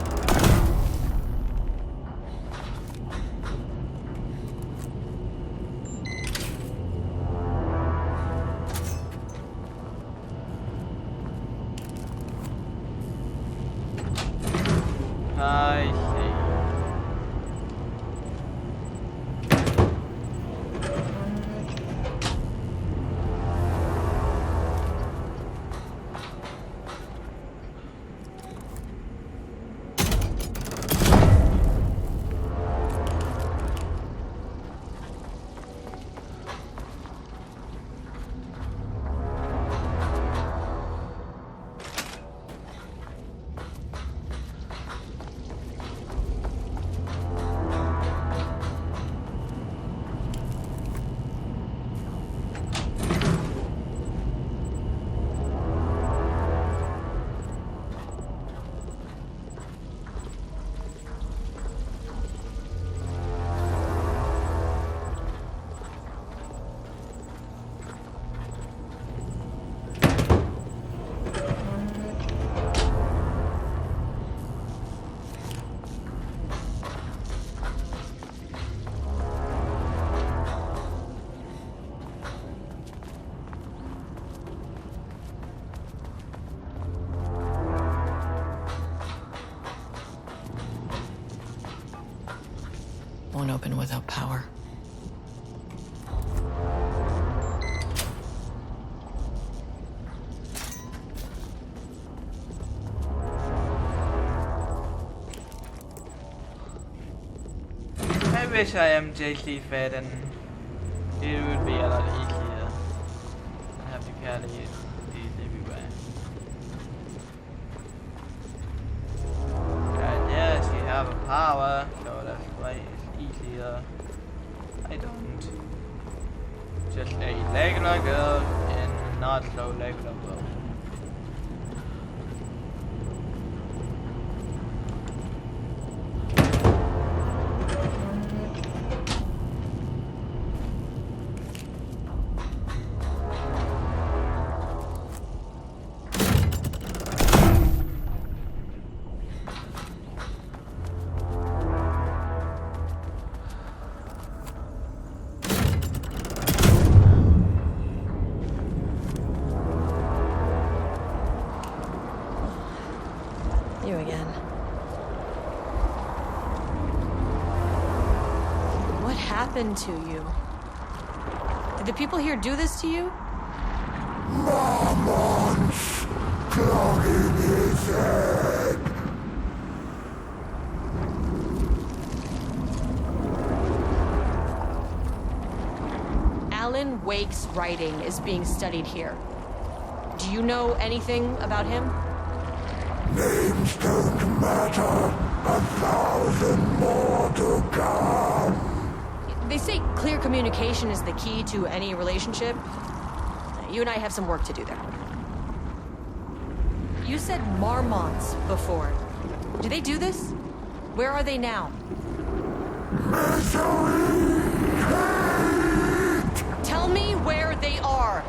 I see. Won't open without power. I wish I am JC fed and it would be a lot easier. I have to carry these everywhere. And yes, you have a power, so that's why it's easier. I don't. Just a regular girl and not so regular girl. You again. What happened to you? Did the people here do this to you? Marmonts clogging his head. Alan Wake's writing is being studied here. Do you know anything about him? Names don't matter. 1,000 more to come. They say clear communication is the key to any relationship. You and I have some work to do there. You said marmonts before. Do they do this? Where are they now? Misery! Hate! Tell me where they are.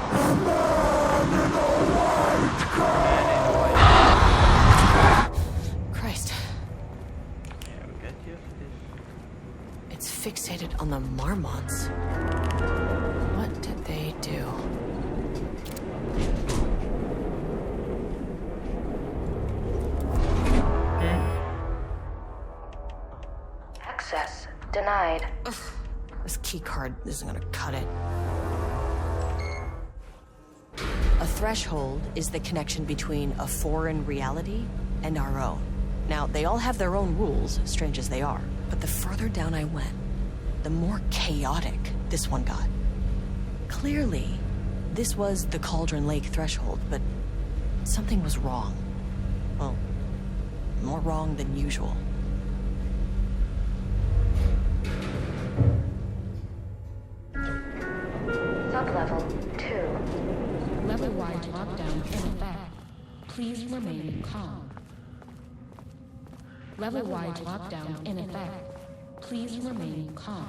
A man in a white Christ. Yeah, we got you for this. It's fixated on the marmonts. What did they do? Access denied. Ugh, this key card isn't gonna cut it. A threshold is the connection between a foreign reality and our own. Now, they all have their own rules, strange as they are. But the further down I went, the more chaotic this one got. Clearly, this was the Cauldron Lake threshold, but something was wrong. Well, more wrong than usual. Sublevel 2. Level-wide lockdown in effect. Please remain calm. Level-wide lockdown in effect. Please remain calm.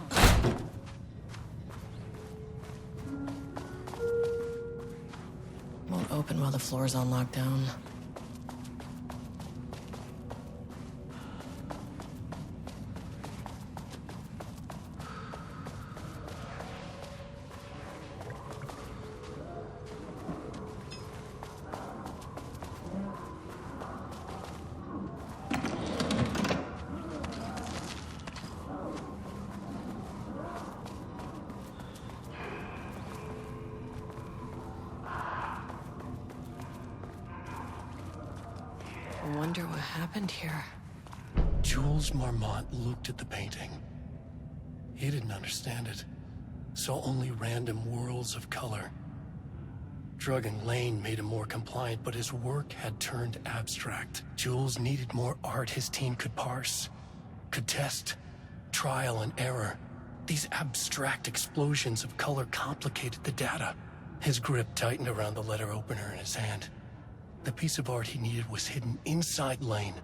Won't open while the floor's on lockdown. I wonder what happened here. Jules Marmont looked at the painting. He didn't understand it. Saw only random whirls of color. Drugging Lane made him more compliant, but his work had turned abstract. Jules needed more art his team could parse, could test. Trial and error. These abstract explosions of color complicated the data. His grip tightened around the letter opener in his hand. The piece of art he needed was hidden inside Lane.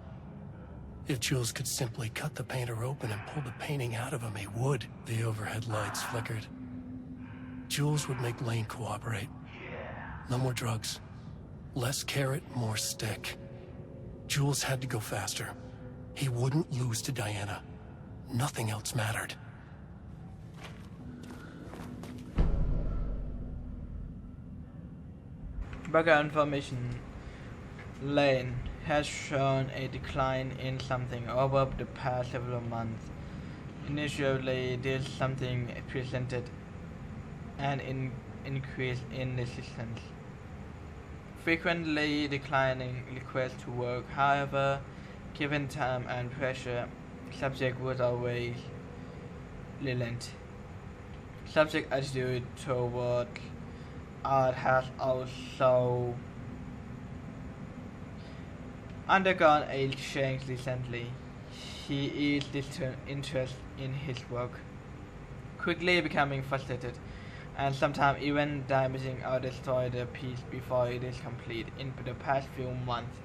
If Jules could simply cut the painter open and pull the painting out of him, he would. The overhead lights flickered. Jules would make Lane cooperate. No more drugs. Less carrot, more stick. Jules had to go faster. He wouldn't lose to Diana. Nothing else mattered. Background information. Lane has shown a decline in something over the past several months. Initially, this something presented an increase in resistance. Frequently declining requests to work. However, given time and pressure, subject was always relent. Subject attitude toward art has also undergone a change recently. He is interested in his work, quickly becoming frustrated, and sometimes even damaging or destroy the piece before it is complete in the past few months.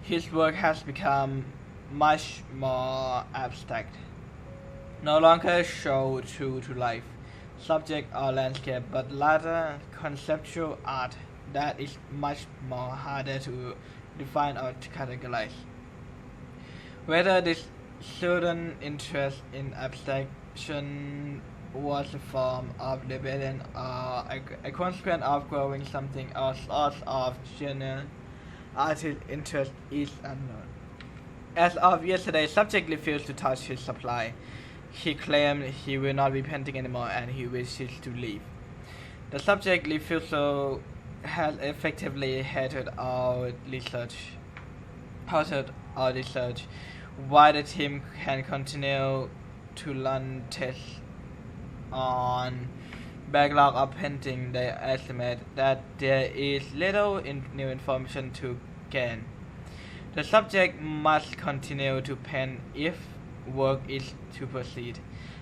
His work has become much more abstract, no longer show true to life, subject or landscape, but rather conceptual art that is much more harder to define or to categorize. Whether this sudden interest in abstraction was a form of rebellion or a consequence of growing something or source of general artist interest is unknown. As of yesterday, subject refused to touch his supply. He claimed he will not be painting anymore and he wishes to leave. The subject refusal has effectively halted our research. While the team can continue to run tests on backlog of painting, they estimate that there is little new information to gain. The subject must continue to paint if work is to proceed.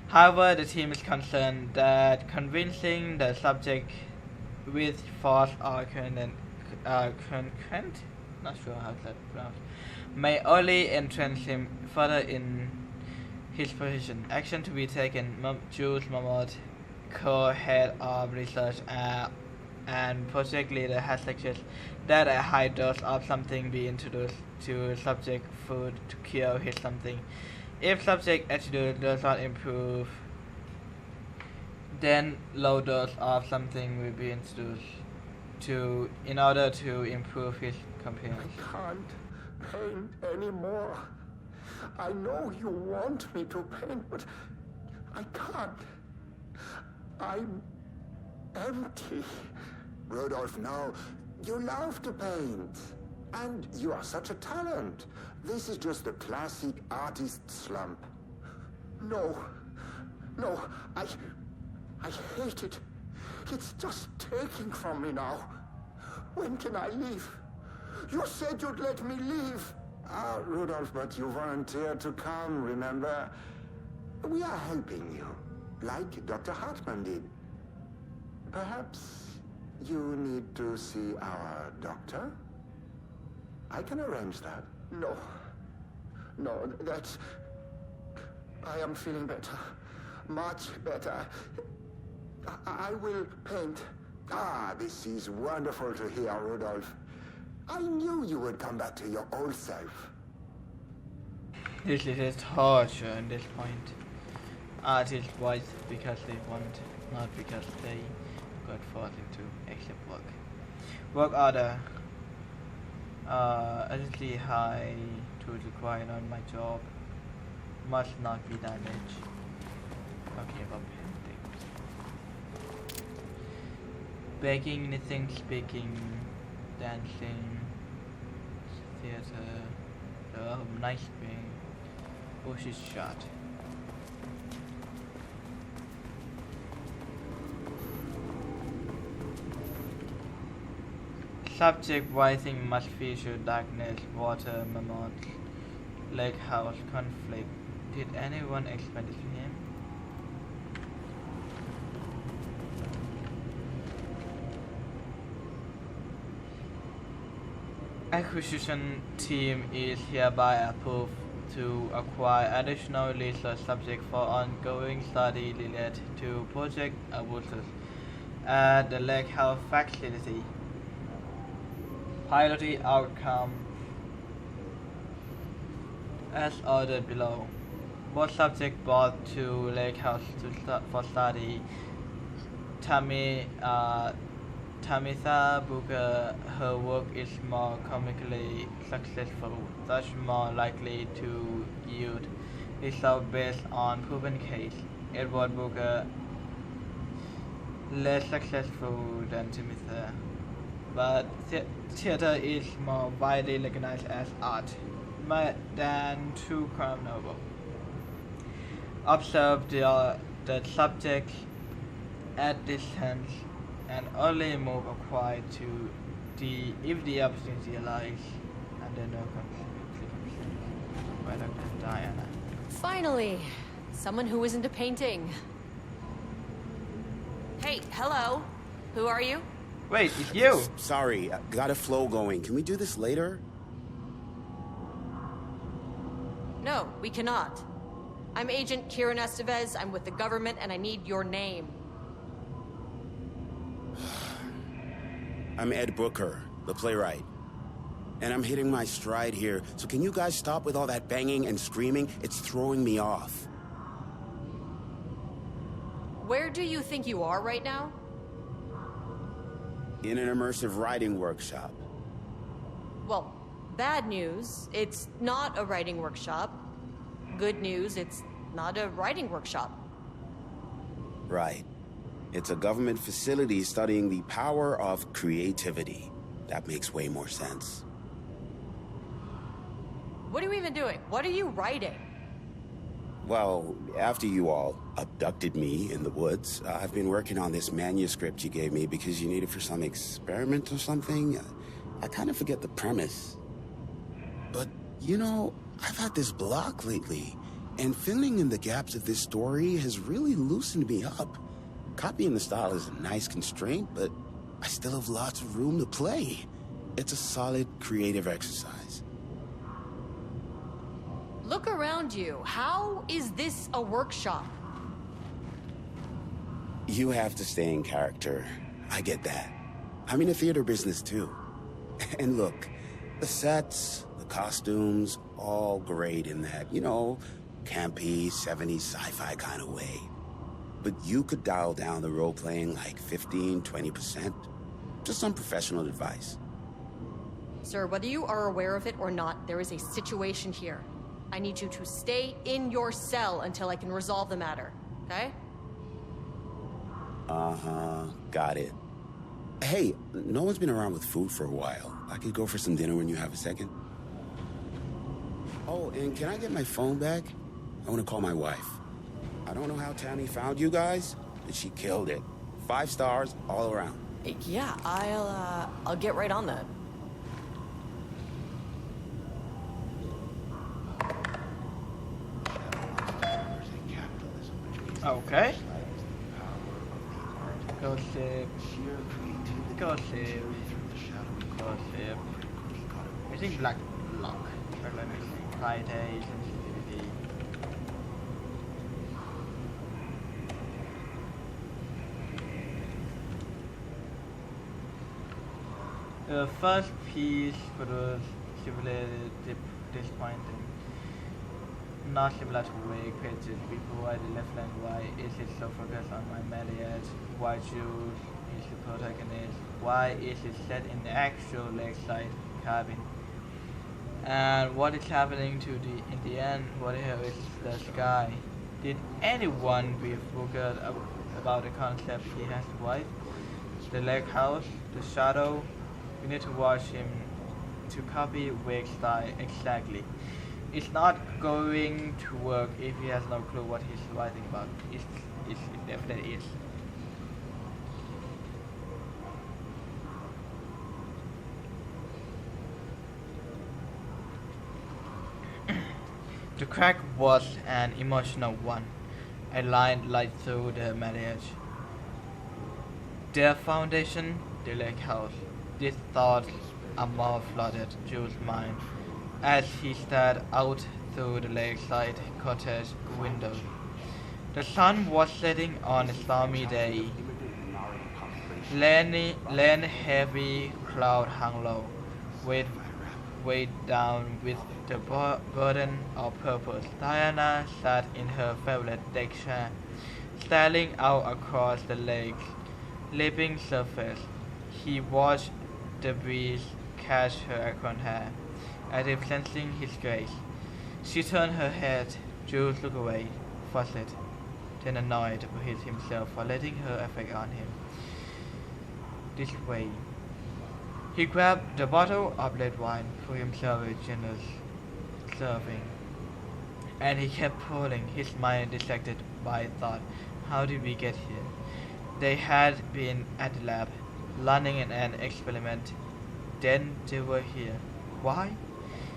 However, the team is concerned that convincing the subject with force or concurrent, not sure how that's pronounced, may only entrench him further in his position. Action to be taken. Jules Mahmoud, co-head of research and project leader, has suggested that a high dose of something be introduced to subject food to cure his something. If subject attitude does not improve, then low dose of something will be introduced in order to improve his competence. I can't paint anymore. I know you want me to paint, but I can't. I'm empty. Rudolph, no. You love to paint. And you are such a talent. This is just the classic artist slump. No. I hate it. It's just taking from me now. When can I leave? You said you'd let me leave. Rudolph, but you volunteered to come, remember? We are helping you, like Dr. Hartman did. Perhaps you need to see our doctor? I can arrange that. No, that's... I am feeling better. Much better. I will paint. This is wonderful to hear, Rudolph. I knew you would come back to your old self. This is torture at this point. Artists voice because they want, not because they got forced into accept work. Work order. Urgently high to require on my job. Must not be damaged. Talking about paintings. Baking, knitting, speaking, dancing, theater, nice being. Oh, she's shot. Subject writing must feature darkness, water, mammoth, lake house, conflict. Did anyone explain this to him? Acquisition team is hereby approved to acquire additional research subject for ongoing study related to Project Abusus at the Lake Health facility. Piloting outcome as ordered below. Both subjects brought to Lake House for study. Tamitha Booker, her work is more comically successful, thus more likely to yield results based on proven case. Edward Booker, less successful than Tamitha, but theater is more widely recognized as art than true crime novel. Observe the subject at distance and only move acquired to if the opportunity lies under no circumstances. By Dr. Diana. Finally, someone who isn't a painting. Hey, hello. Who are you? Wait, it's you. Sorry, got a flow going. Can we do this later? No, we cannot. I'm Agent Kieran Estevez. I'm with the government, and I need your name. I'm Ed Booker, the playwright. And I'm hitting my stride here, so can you guys stop with all that banging and screaming? It's throwing me off. do you think you are right now? In an immersive writing workshop. Well, bad news, it's not a writing workshop. Good news, it's not a writing workshop. Right. It's a government facility studying the power of creativity. That makes way more sense. What are you even doing? What are you writing? Well, after you all abducted me in the woods, I've been working on this manuscript you gave me because you need it for some experiment or something. I kind of forget the premise. But, you know, I've had this block lately, and filling in the gaps of this story has really loosened me up. Copying the style is a nice constraint, but I still have lots of room to play. It's a solid creative exercise. Look around you. How is this a workshop? You have to stay in character. I get that. I'm in the theater business too. And look, the sets, the costumes, all great in that, you know, campy, 70s sci-fi kind of way. But you could dial down the role-playing like 15-20%. Just some professional advice. Sir, whether you are aware of it or not, there is a situation here. I need you to stay in your cell until I can resolve the matter, okay? Uh-huh, got it. Hey, no one's been around with food for a while. I could go for some dinner when you have a second. Oh, and can I get my phone back? I want to call my wife. I don't know how Tammy found you guys, but she killed it. 5 stars all around. Yeah, I'll get right on that. Okay. Gossip. Gossip. Gossip. I think Black Lock. Friday, sensitivity. The first piece was simulated disappointing. Not similar to wake pages before the left and why is it so focused on my marriage? Why Jules is the protagonist? Why is it set in the actual lakeside cabin? And what is happening to in the end? What here is the sky? Did anyone be focused about the concept he has to wife? The lake house, the shadow. We need to watch him to copy Wake's style exactly. It's not going to work if he has no clue what he's writing about. It definitely is. The crack was an emotional one. A line light through the marriage. Their foundation, the lake house. These thoughts are more flooded Jules' mind as he stared out through the lakeside cottage window. The sun was setting on a stormy day. Land heavy cloud hung low, weighed down with the burden of purpose. Diana sat in her favorite deck chair, staring out across the lake's leaping surface. He watched the breeze catch her acorn hair, as if sensing his grace. She turned her head. Jules looked away, flustered, then annoyed with himself for letting her affect on him this way. He grabbed the bottle of red wine for himself a generous serving, and he kept pulling, his mind distracted by thought. How did we get here? They had been at the lab, learning an experiment. Then they were here. Why?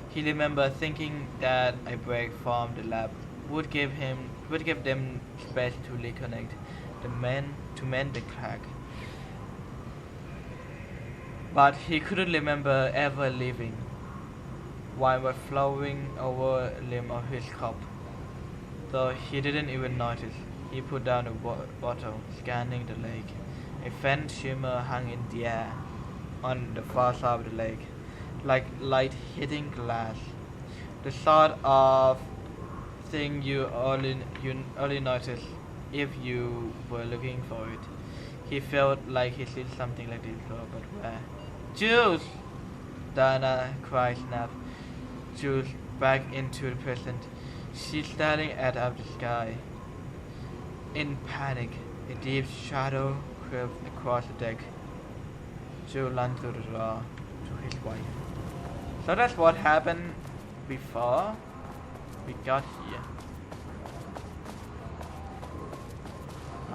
He remembered thinking that a break from the lab would give them space to reconnect, to mend the crack. But he couldn't remember ever leaving. Wine was flowing over the rim of his cup, though he didn't even notice. He put down the bottle, scanning the lake. A faint shimmer hung in the air on the far side of the lake, like light hitting glass. The sort of thing you only notice if you were looking for it. He felt like he did something like this before, but where? Jules! Diana cries, snap. Jules back into the present. She's staring at up the sky. In panic, a deep shadow crept across the deck. Jules ran through the door to his wife. So that's what happened before we got here.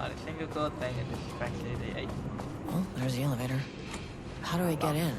The single good thing is actually the 8. Well, there's the elevator. How do I get in?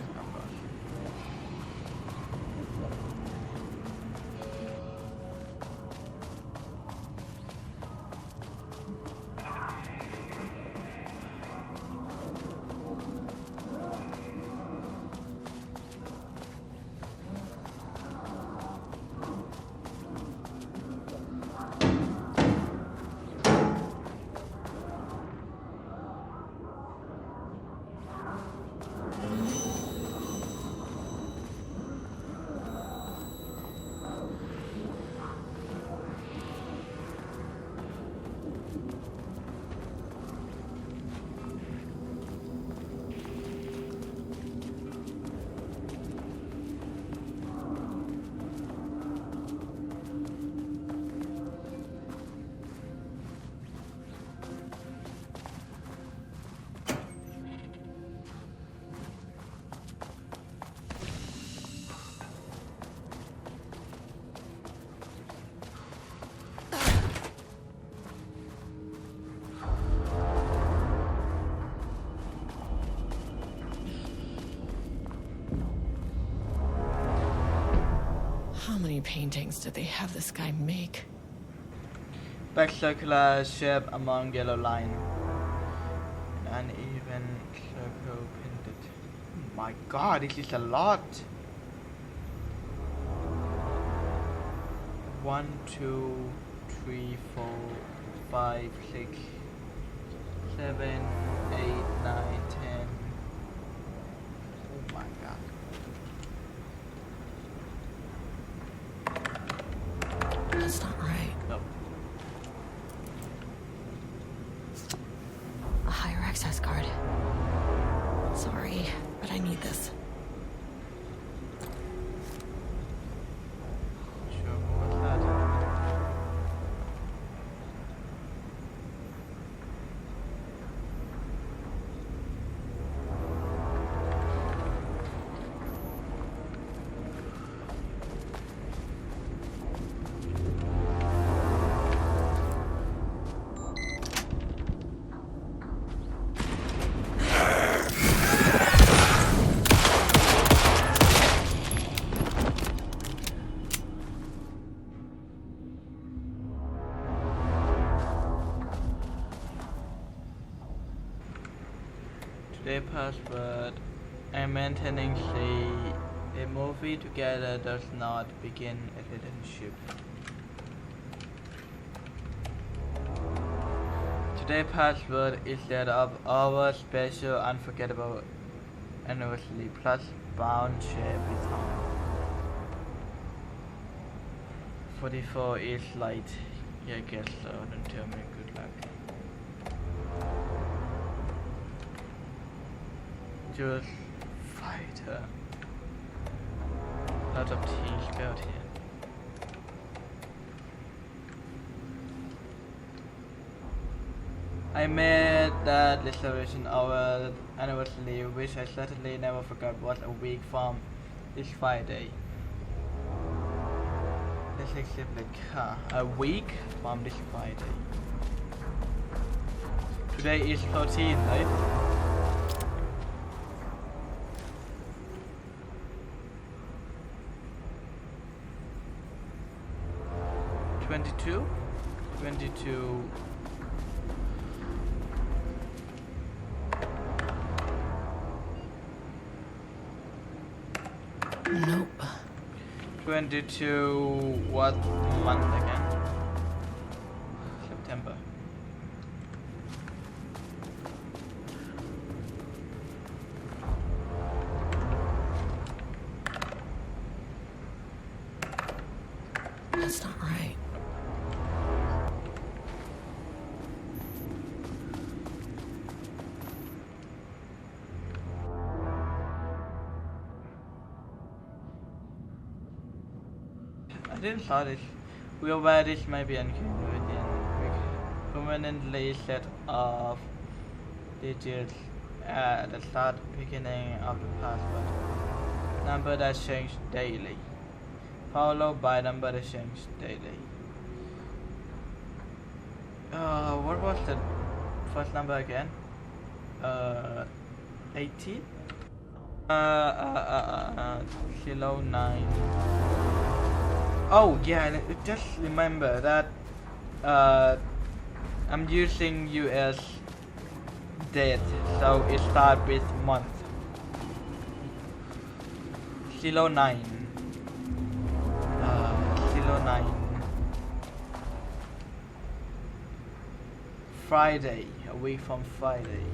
How many paintings did they have this guy make? Back circular shape among yellow line. An uneven circle painted. Oh my god, this is a lot. 1, 2, 3, 4, 5, 6, 7, 8, 9, 10. Oh my god. That's not right. No. A higher access card. Sorry, but I need this. Sure, what's that? Today password. I'm maintaining a movie together does not begin a relationship. Today password is that of our special unforgettable anniversary plus bound share with time. 44 is light. Yeah, I guess so. Don't tell me good luck. Just fight her. Lot of tea spilled here. I made that reservation our anniversary, which I certainly never forgot was a week from this Friday. Let's accept the car. A week from this Friday. Today is 14, right? 22? 22. Nope. 22 what month again? September. That's not right. This thought is real where this may be inconvenient. We permanently set off digits at the start beginning of the password. Number that change daily. Followed by number that change daily. What was the first number again? 18? 09. Oh yeah, just remember that I'm using US date, so it starts with month. 09. 09. Friday, a week from Friday.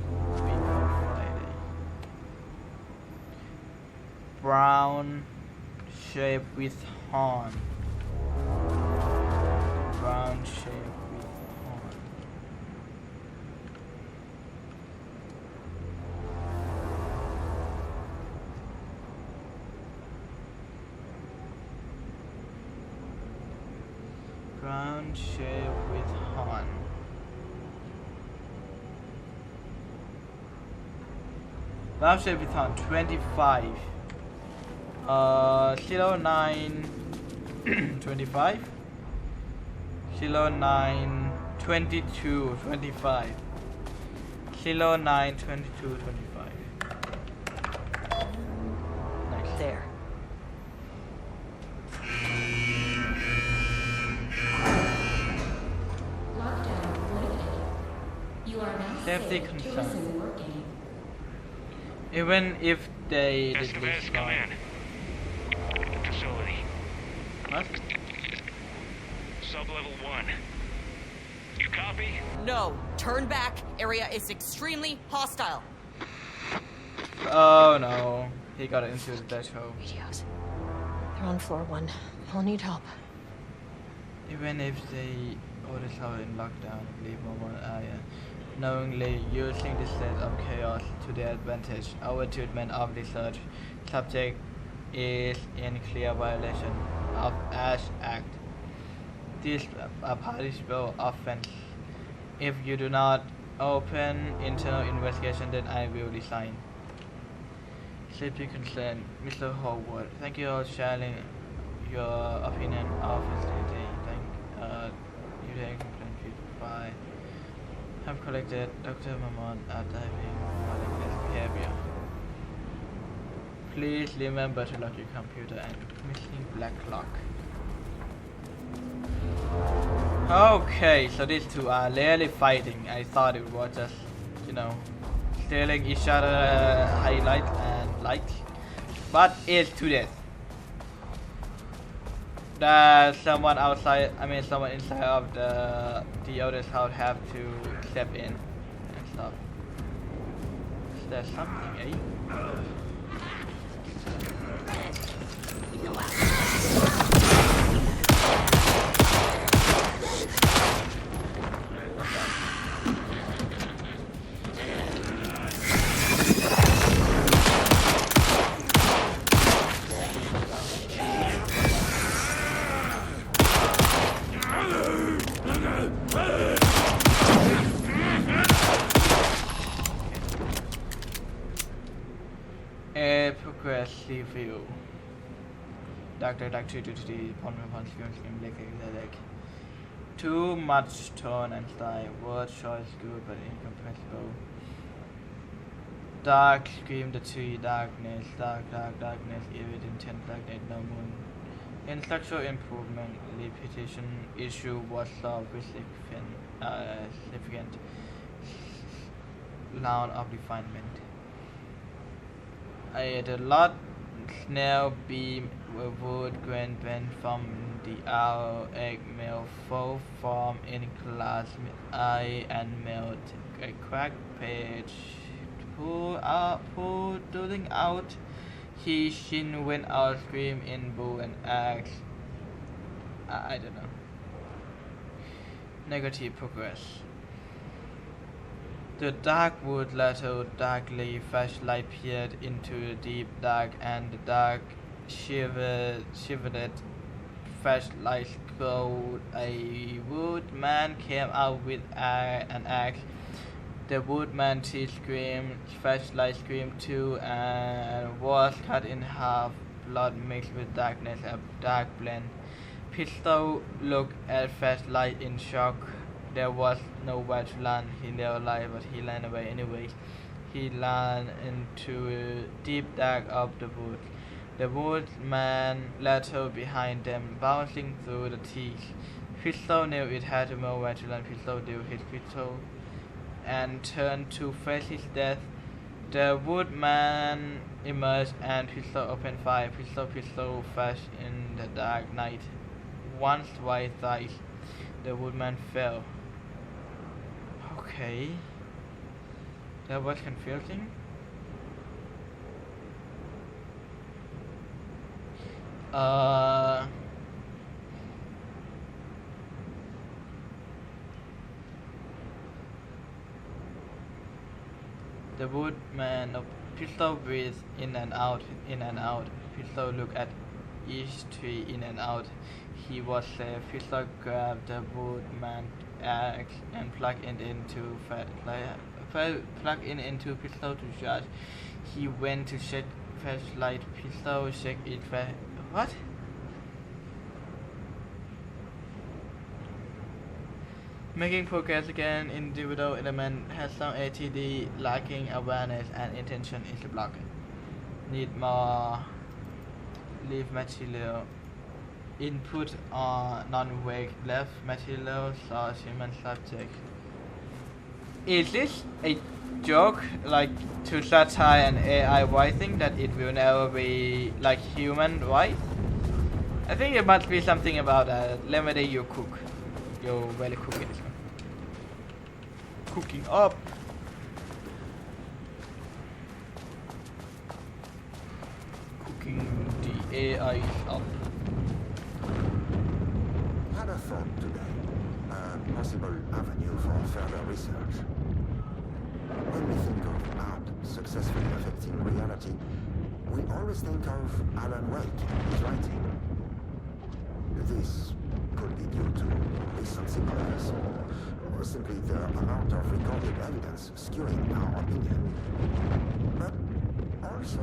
Brown shape with horn. Brown shape with horn. Brown shape with horn. Brown shape with horn 25. 09 25 09 22 25 09 22 25. Nice. There. Lockdown lifted. You are now Safety safe to concern. resume working. Even if they did Estevez, this come wrong. in. Facility. What? Sub-level 1. You copy? No, turn back. Area is extremely hostile. Oh no, he got into the dash hole. Radios. They're on floor 1. I'll need help. Even if they order someone in lockdown, leave one area, knowingly using the state of chaos to their advantage, our treatment of the search subject is in clear violation of Ash Act. This is a punishable offense. If you do not open internal investigation, then I will resign. Safety concern, Mr. Howard. Thank you for sharing your opinion of facility. Thank you take complaint feedback. Have collected Dr. Mamon after having malignant behavior. Please remember to lock your computer and missing black lock. Okay, so these two are really fighting. I thought it was just, stealing each other highlight and likes, but it's to death. That someone inside of the other's house have to step in and stuff. Is there something, eh? Progress review. Doctor duty upon like too much tone and style. Word choice good but incomprehensible. Dark scream the tree, darkness, darkness, eerie intense darkness, no moon. In structural improvement, repetition issue was solved with significant round of refinement. I had a lot snail beam wood grand bend from the owl egg mill full form in class eye and melt a crack page pulling out he shin went out scream in bull and axe. I don't know. Negative progress. The dark wood lateral darkly flashlight peered into the deep dark, and the dark shivered flashlight glowed. A woodman came out with an axe. The woodman screamed, flashlight screamed too, and was cut in half. Blood mixed with darkness, a dark blend. Pistol looked at flashlight in shock. There was nowhere to land. He lay alive, but he ran away anyway. He ran into a deep dark of the woods. The woodman lateral behind them, bouncing through the teeth. Pistol knew it had nowhere to land. Pistol drew his pistol and turned to face his death. The woodman emerged and Pistol opened fire. Pistol flashed in the dark night. Once, twice, thrice. The woodman fell. Okay. That was confusing. The woodman of Pistol breathed in and out, in and out. Pistol looked at each tree in and out. He was safe. Pistol grabbed the woodman's axe and plugged it into Pistol to charge. He went to check flashlight. Pistol checked it. What? Making progress again, individual element has some ATD, lacking awareness and intention is blocked. Need more leave material. Input on non-wake left material source human subject. Is this a joke, like to satire an AI writing that it will never be like human, right? I think it must be something about limited you cook. You're really cooking this one. Cooking up. Cooking the AI up. Had a thought today. A possible avenue for further research. When we think of art successfully affecting reality, we always think of Alan Wake and his writing. This could be due to recency bias, or simply the amount of recorded evidence skewing our opinion. But also,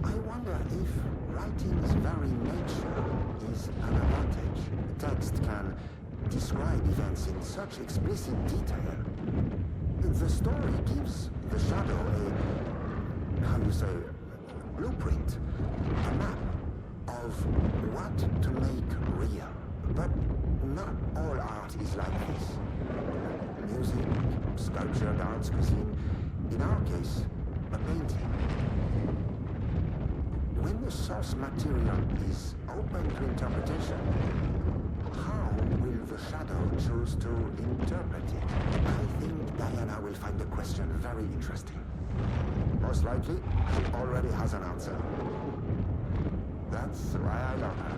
I wonder if writing's very nature is an advantage. Text can describe events in such explicit detail. The story gives the shadow a blueprint, a map of what to make real. But not all art is like this. Music, sculpture, dance, cuisine. In our case, a painting. When the source material is open to interpretation, how will the shadow choose to interpret it? I think Diana will find the question very interesting. Most likely, she already has an answer. That's why I love her.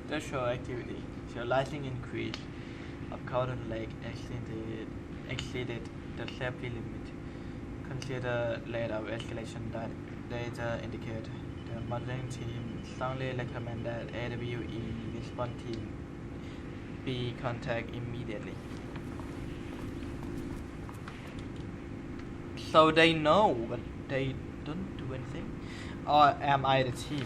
The show activity. So lighting increase of Cowden Lake exceeded the safety limit. Consider later escalation that data indicate. The modeling team strongly recommend that AWE response team be contact immediately. So they know, but they don't do anything? Or am I the team?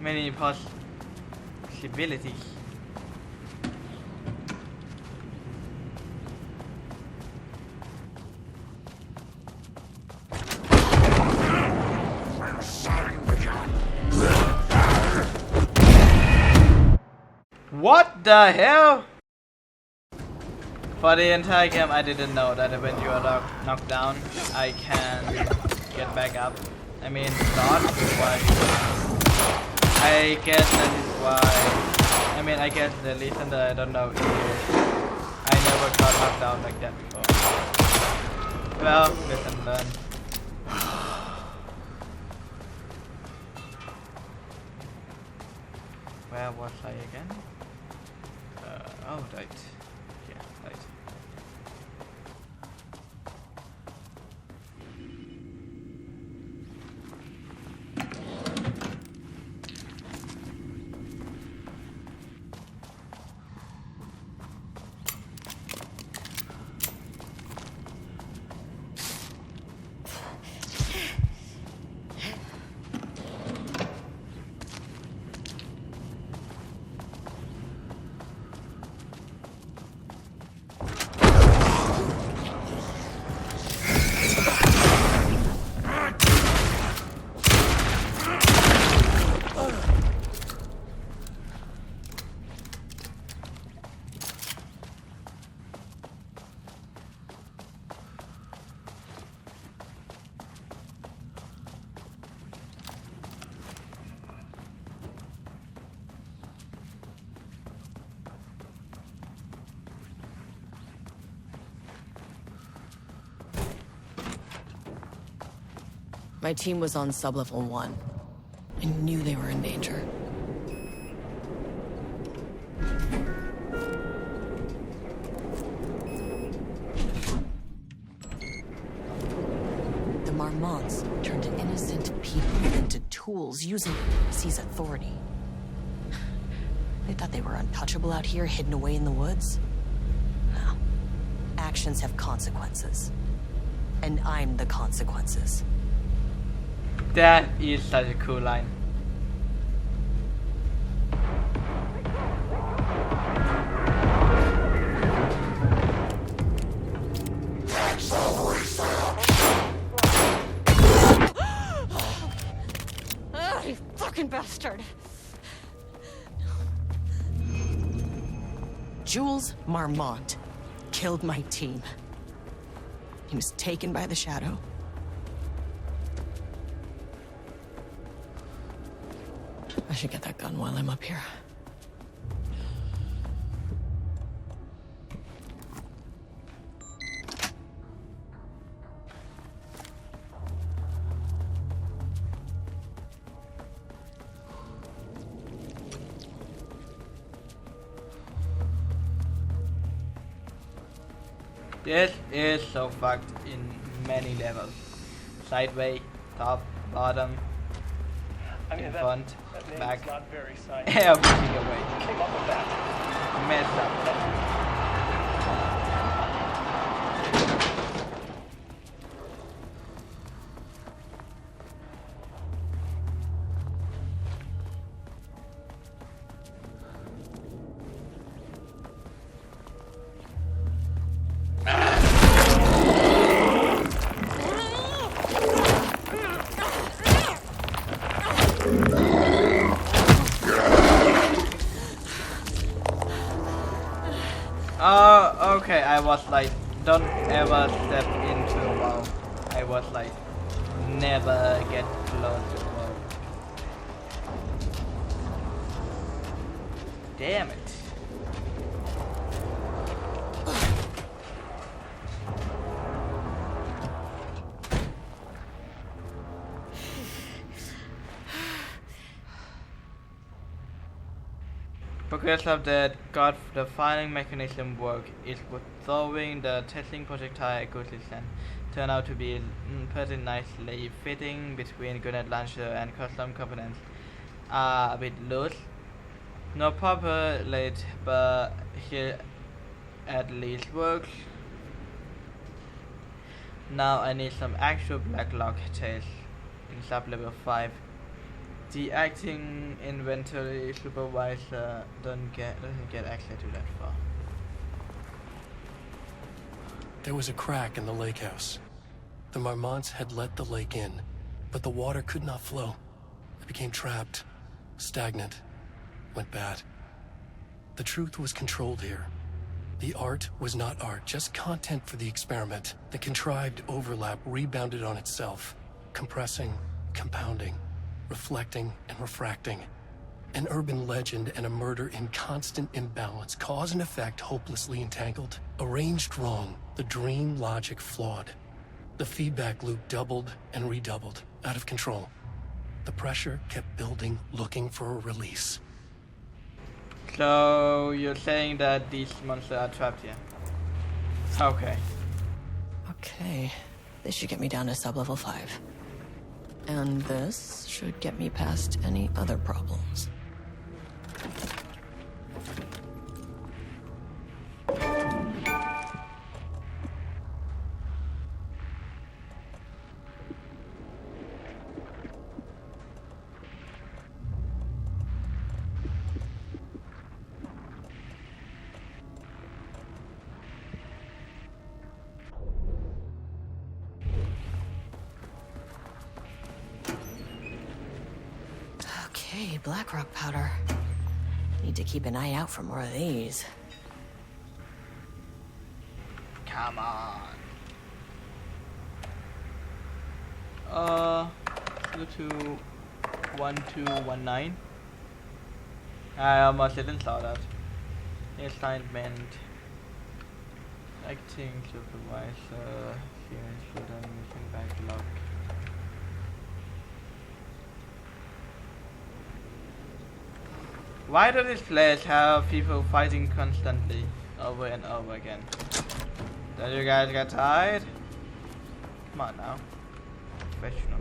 Many possibilities. What the hell? For the entire game, I didn't know that when you are knocked down, I can get back up. I mean, not why. I guess that is why. I mean, I guess the reason that I don't know is I never got knocked down like that before. Well, lesson learned. Where was I again? Oh, right. Yeah, right. My team was on sublevel 1. I knew they were in danger. The Marmonts turned innocent people into tools using C's authority. They thought they were untouchable out here, hidden away in the woods. No. Actions have consequences. And I'm the consequences. That is such a cool line. You fucking bastard! Jules Marmont killed my team. He was taken by the Shadow. I should get that gun while I'm up here. This is so fucked in many levels. Sideways, top, bottom, I mean, in that front, name back, is not very scientific. everything away. Who came up with that? Messed up. Okay, I was like, don't ever step into a wall. I was like, never get close to the wall. Damn it. Progress of that God-defining mechanism work is throwing the testing projectile ecosystem turned out to be pretty nicely fitting between grenade launcher and custom components are a bit loose. No proper late, but here at least works. Now I need some actual blacklock tests in sub-level 5. The acting inventory supervisor doesn't get access to that far. There was a crack in the lake house. The Marmonts had let the lake in, but the water could not flow. It became trapped, stagnant, went bad. The truth was controlled here. The art was not art, just content for the experiment. The contrived overlap rebounded on itself, compressing, compounding, reflecting and refracting. An urban legend and a murder in constant imbalance, cause and effect hopelessly entangled. Arranged wrong, the dream logic flawed. The feedback loop doubled and redoubled, out of control. The pressure kept building, looking for a release. So you're saying that these monsters are trapped here? Okay. Okay, this should get me down to sub-level 5. And this should get me past any other problems. Okay, black rock powder. Need to keep an eye out for more of these. Come on. Go to 1219. I almost didn't saw that. Assignment. Acting supervisor. Human student mission backlog. Why do this place have people fighting constantly, over and over again? Did you guys get tired? Come on now. Professional.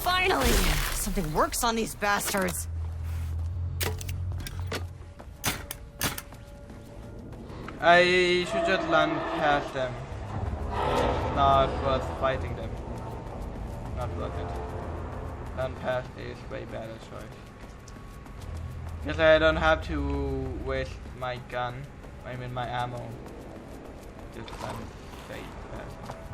Finally! Something works on these bastards! I should just run past them. It's not worth fighting them. Not worth it. Run past is way better choice. Because I don't have to waste my gun, I mean my ammo. Just run straight past them.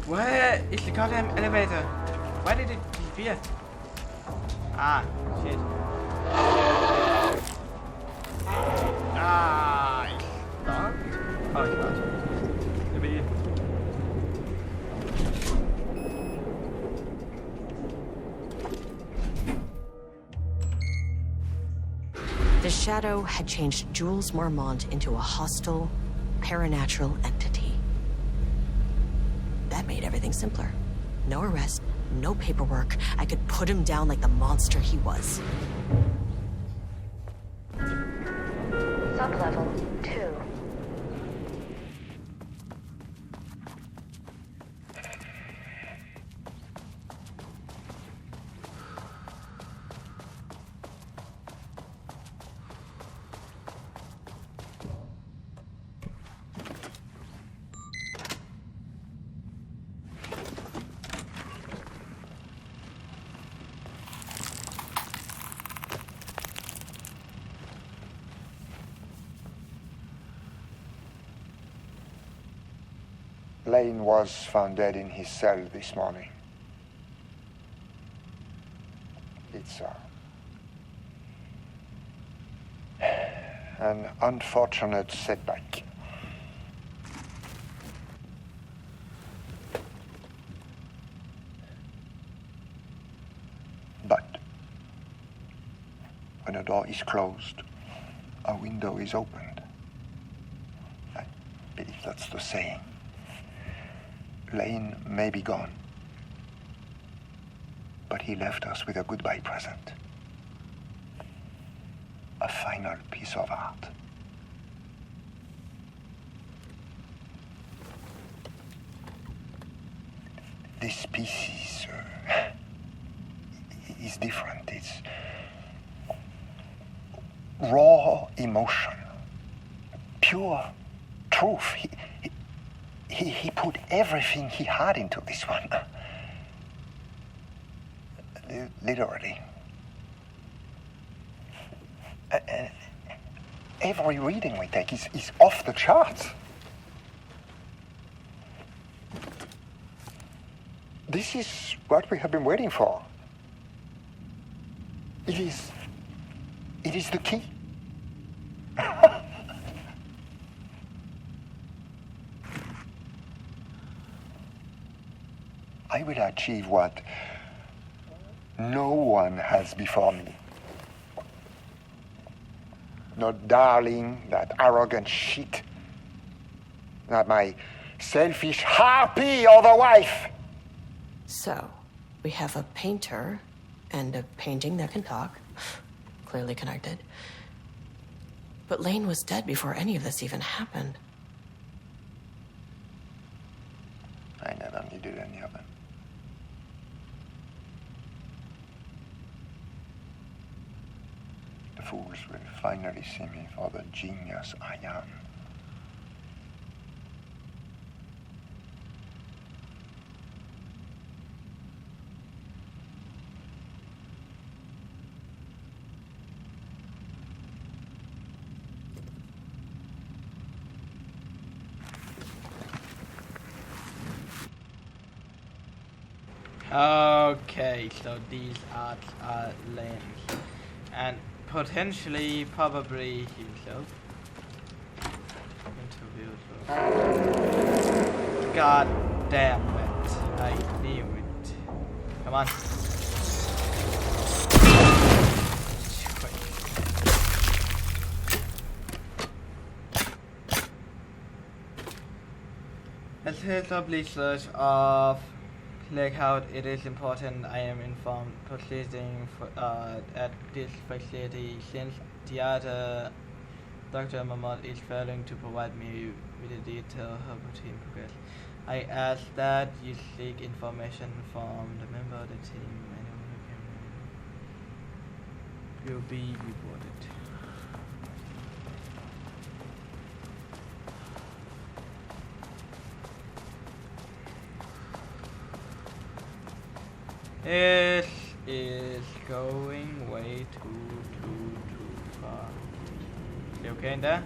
Where is the goddamn elevator? Why did it disappear? Ah, shit. Ah, it's locked? Oh, it's not. Maybe. The Shadow had changed Jules Marmont into a hostile, paranatural entity. That made everything simpler. No arrest, no paperwork. I could put him down like the monster he was. Sublevel 2. Lane was found dead in his cell this morning. It's an unfortunate setback. But when a door is closed, a window is opened. I believe that's the saying. Lane may be gone, but he left us with a goodbye present. A final piece of art. This piece is different. It's raw emotion, pure truth. He put everything he had into this one. Literally. Every reading we take is off the charts. This is what we have been waiting for. It is the key. I will achieve what no one has before me. Not darling, that arrogant shit. Not my selfish harpy or the wife. So, we have a painter and a painting that can talk. Clearly connected. But Lane was dead before any of this even happened. I never needed any of them. The fools will finally see me for the genius I am. Okay, so these arts are Lane's. And potentially, probably himself. Interview. God damn it. I knew it. Come on. Let's hit up research of Blackout. It is important I am informed proceeding at this facility since the other Dr. Mahmoud is failing to provide me with the detail of her routine progress. I ask that you seek information from the member of the team. Anyone who can will be reported. It is going way too far. You okay in there?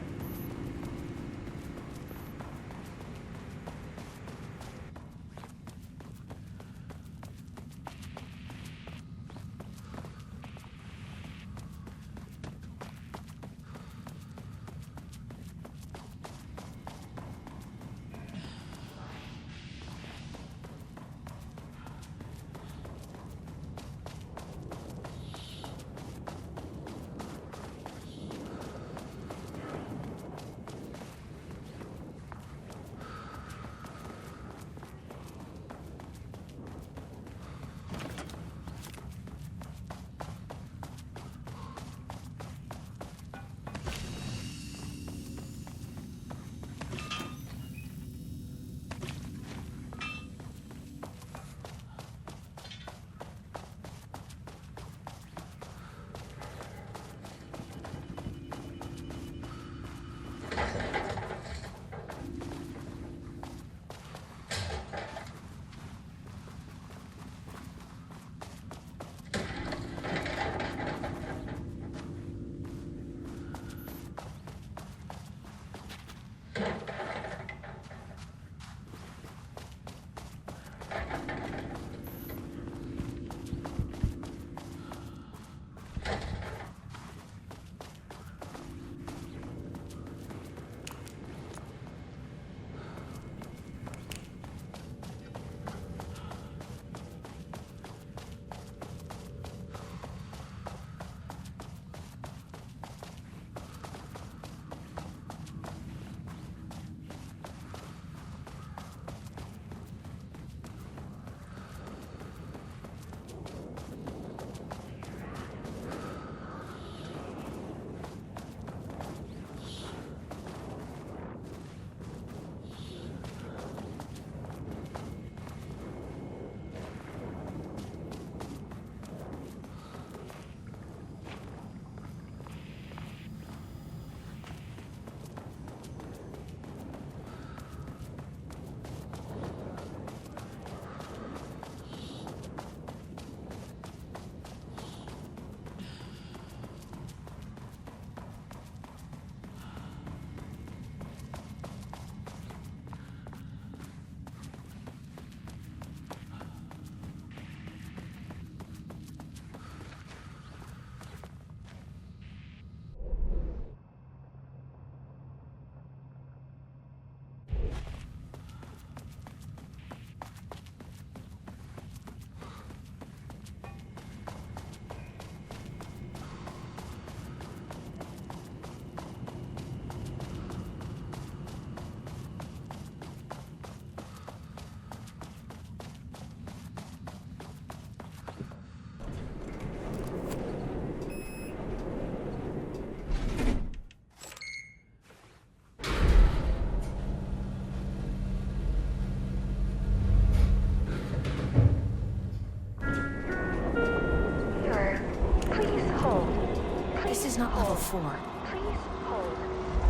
before. Please hold.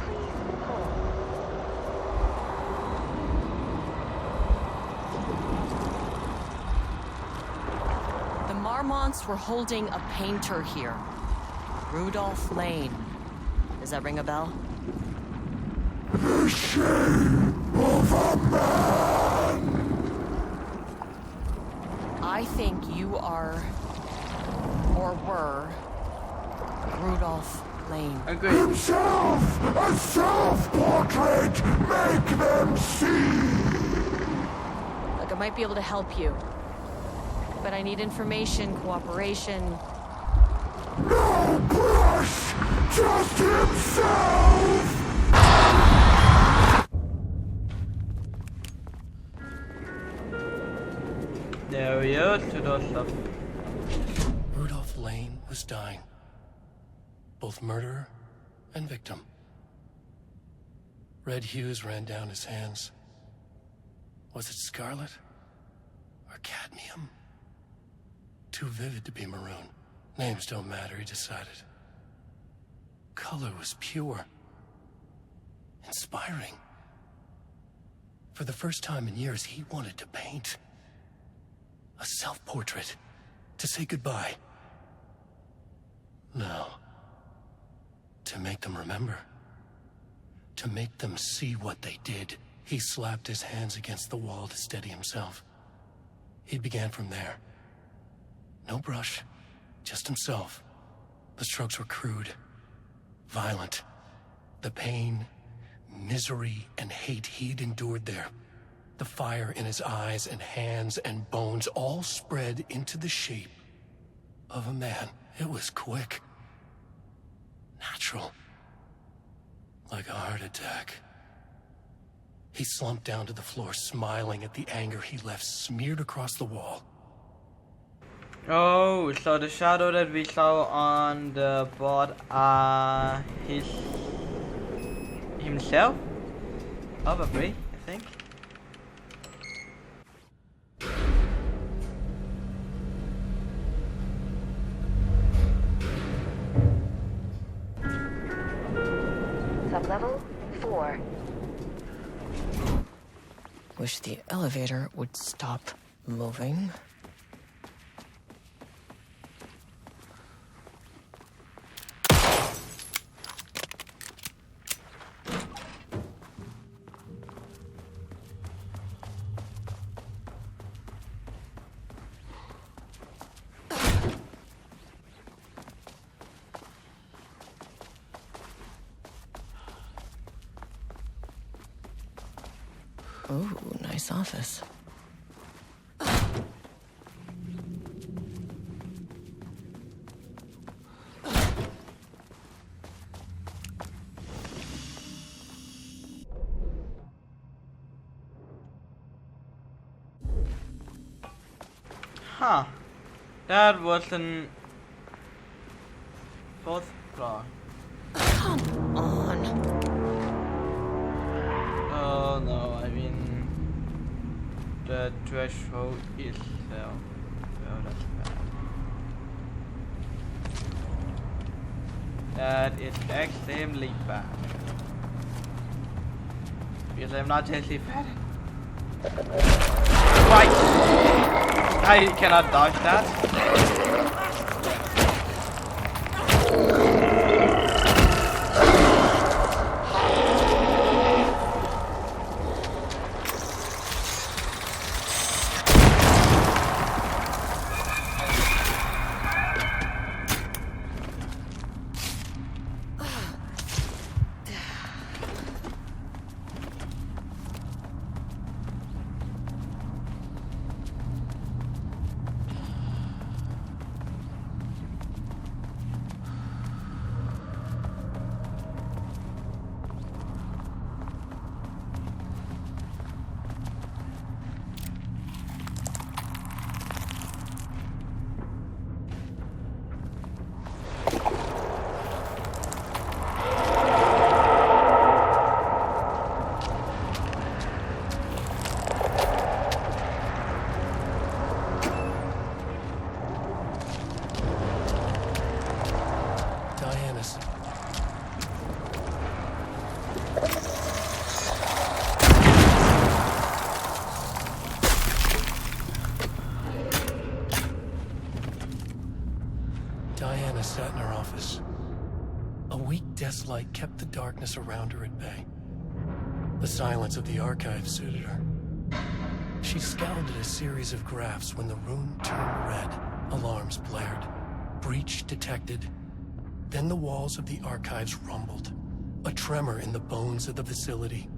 Please hold. The Marmonts were holding a painter here. Rudolph Lane. Does that ring a bell? The shape of a man! I think you are, or were, Rudolph Lane. Agreed. Himself! A self-portrait! Make them see! Look, I might be able to help you. But I need information, cooperation. No brush! Just himself! There we go, to those stuff. Rudolph Lane was dying. Both murderer and victim. Red hues ran down his hands. Was it scarlet or cadmium? Too vivid to be maroon. Names don't matter, he decided. Color was pure. Inspiring. For the first time in years, he wanted to paint. A self-portrait. To say goodbye. No. To make them remember. To make them see what they did. He slapped his hands against the wall to steady himself. He began from there. No brush, just himself. The strokes were crude, violent. The pain, misery, and hate he'd endured there. The fire in his eyes and hands and bones all spread into the shape of a man. It was quick. Natural. Like a heart attack. He slumped down to the floor, smiling at the anger he left smeared across the wall. Oh, so the shadow that we saw on the board himself? Probably, I think. Sublevel 4. Wish the elevator would stop moving. Ooh, nice office. Huh. That was an fourth floor. Come on. Oh no, I mean the threshold is there. Oh, that's bad. That is extremely bad. Because I'm not actually fat. Right! I cannot dodge that. Diana sat in her office. A weak desk light kept the darkness around her at bay. The silence of the archive suited her. She scowled at a series of graphs when the room turned red. Alarms blared. Breach detected. Then the walls of the archives rumbled. A tremor in the bones of the facility.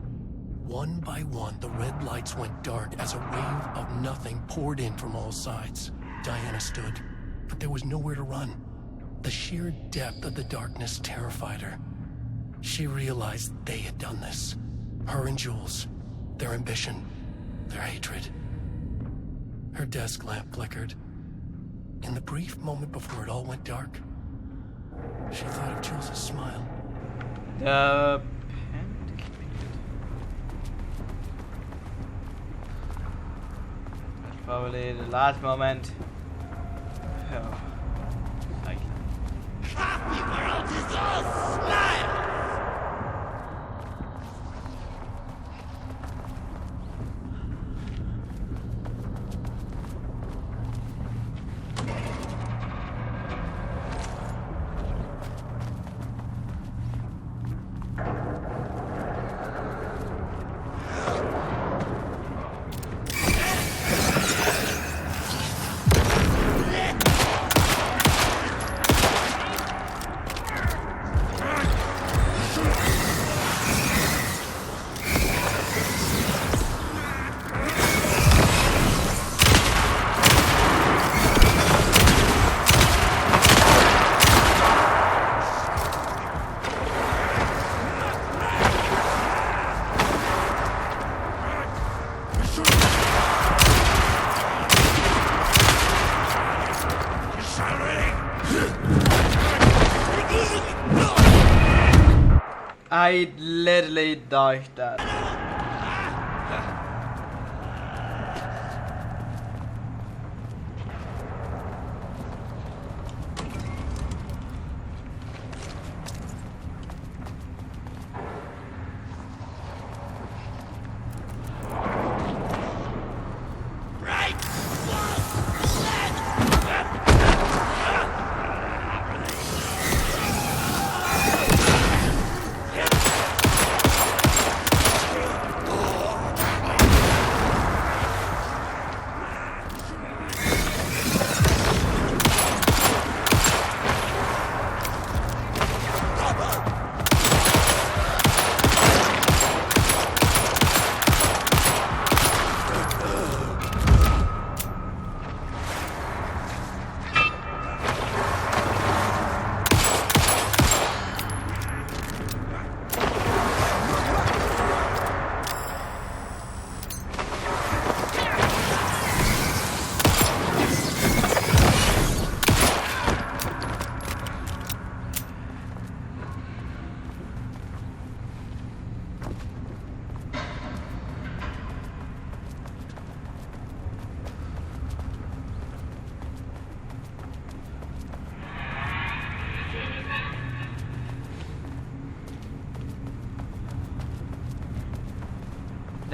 One by one, the red lights went dark as a wave of nothing poured in from all sides. Diana stood, but there was nowhere to run. The sheer depth of the darkness terrified her. She realized they had done this. Her and Jules. Their ambition. Their hatred. Her desk lamp flickered. In the brief moment before it all went dark, she thought of Jules' smile. The That's probably the last moment. Oh. Happy world is all smile! I literally dodged that.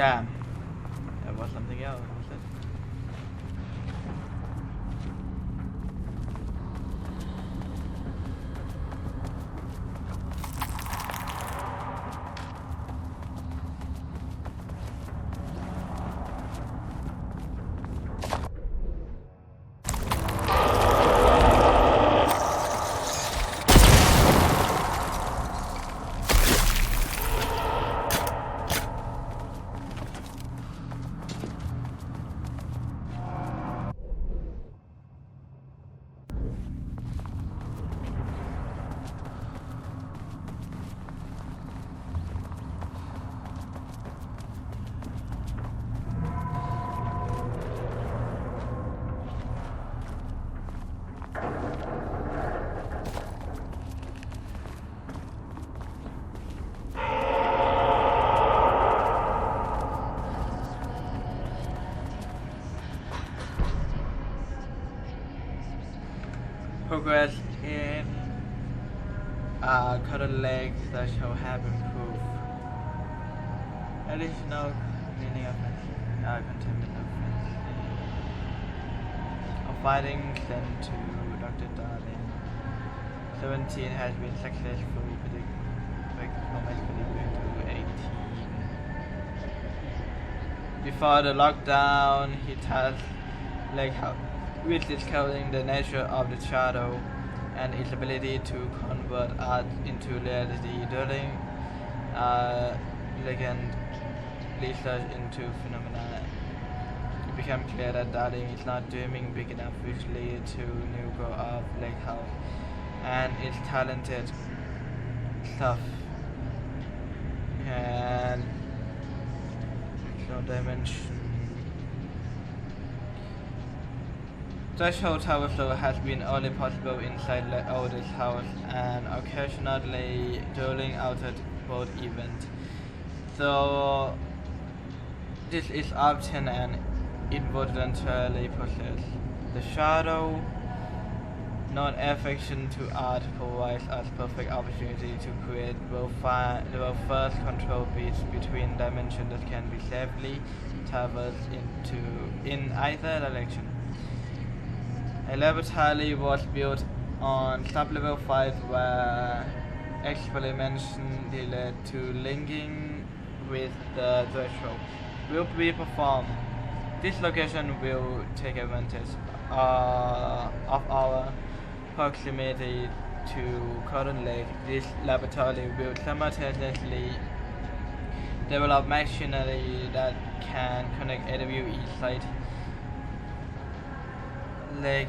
Damn. That was something else, was it? Progress in cuddle legs that shall have improved. Additional meaning of containment of fighting sent to Dr. Darling. 17 has been successfully predicted to 18. Before the lockdown, he tasked Lakehouse with discovering the nature of the shadow and its ability to convert art into reality during legend research into phenomena. It became clear that Darling is not dreaming big enough, which led to new growth of Lakehouse and its talented stuff. And so dimension. Threshold tower flow has been only possible inside the oldest house and occasionally during outer world events. So this is often an involuntarily process. The shadow, non-affection to art, provides us perfect opportunity to create the first control bridge between dimensions that can be safely traversed in either direction. A laboratory was built on sub-level 5 where experiments led to linking with the threshold will be performed. This location will take advantage of our proximity to Cotton Lake. This laboratory will simultaneously develop machinery that can connect AWE site Lake,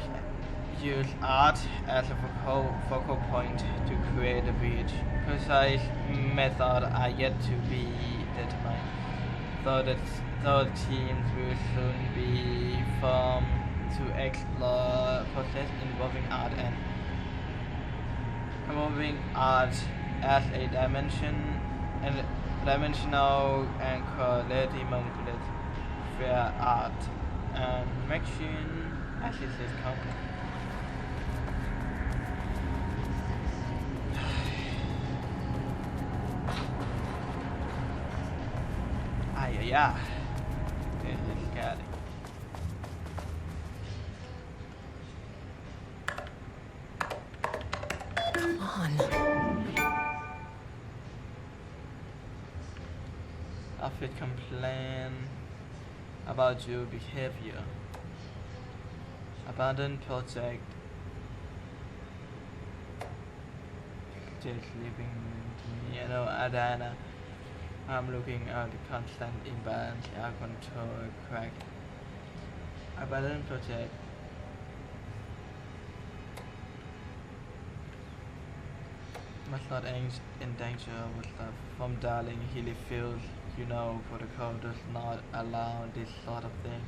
use art as a focal point to create a bridge. Precise methods are yet to be determined, though the teams will soon be formed to explore process involving art as a dimensional and quality manipulated via art and machine as it is complex. Yeah. This is scary. Come on. Outfit complain about your behavior. Abandoned project. Just leaving to me. You know, Adana. I'm looking at the constant imbalance, air control crack. Abandoned project. Must not endanger our stuff. From Darling, he feels, protocol does not allow this sort of thing.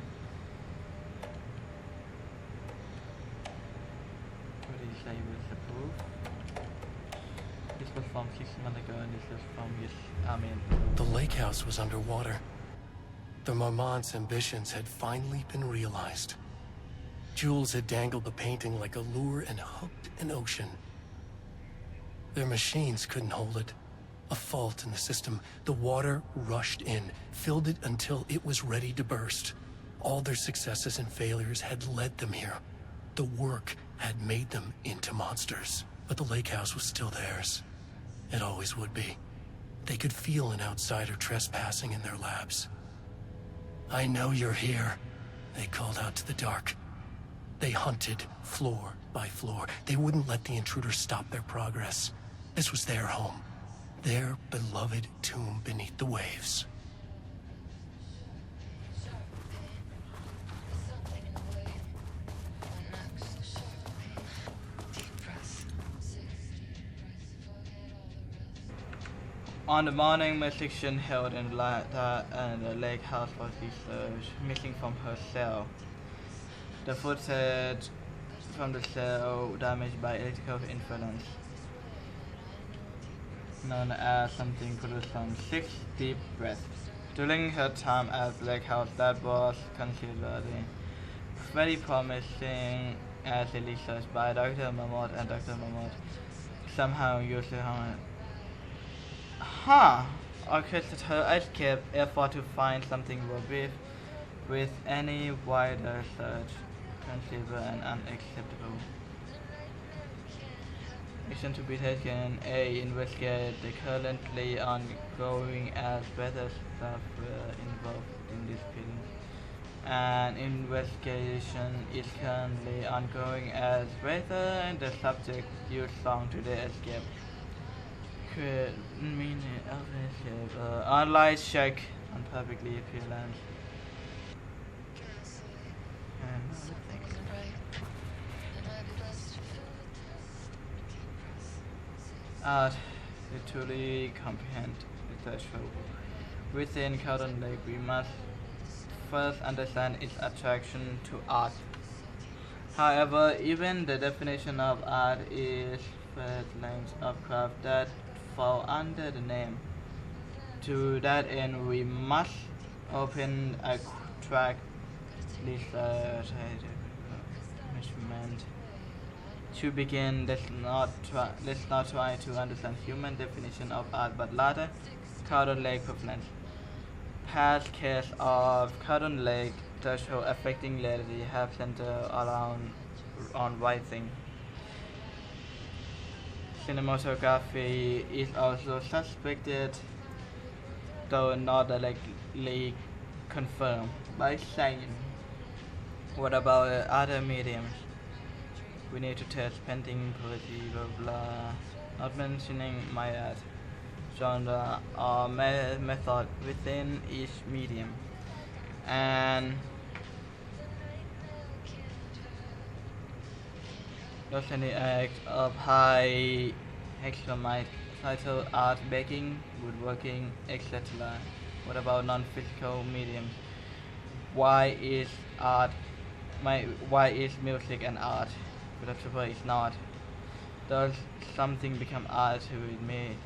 What do you say with the proof? This was from 6 months ago and this was from The lake house was underwater. The Marmont's ambitions had finally been realized. Jules had dangled the painting like a lure and hooked an ocean. Their machines couldn't hold it. A fault in the system. The water rushed in, filled it until it was ready to burst. All their successes and failures had led them here. The work had made them into monsters. But the lake house was still theirs. It always would be. They could feel an outsider trespassing in their labs. I know you're here, they called out to the dark. They hunted floor by floor. They wouldn't let the intruders stop their progress. This was their home, their beloved tomb beneath the waves. On the morning, my section held in the lake house was research, missing from her cell. The footage from the cell damaged by electrical interference, known as something produced from 6 deep breaths. During her time at the lake house, that was considered very promising as a research by Dr. Mahmoud and Dr. Mahmoud somehow used her orchestrated her escape effort to find something with any wider search considered and unacceptable. Action to be taken. A. Investigate the currently ongoing as whether staff were involved in this killing. An investigation is currently ongoing as whether the subject used song to their escape. Create meaning of escape. Online check on publicly appearance. And other things. Art to truly comprehend the threshold. Within Cotton Lake, we must first understand its attraction to art. However, even the definition of art is first lines of craft that fall under the name. To that end, we must open a track research measurement. To begin, let's not try to understand human definition of art, but rather Cotton Lake prevalence. Past cases of Cotton Lake threshold affecting reality have centered around on writing. Cinematography is also suspected, though not directly confirmed, by saying, what about other mediums? We need to test painting, poetry, blah blah, not mentioning my art, genre or method within each medium. And not any act of high extremite title art, baking, woodworking, etc. What about non-physical mediums? Why is music an art? Philosopher is not. Does something become art to it may?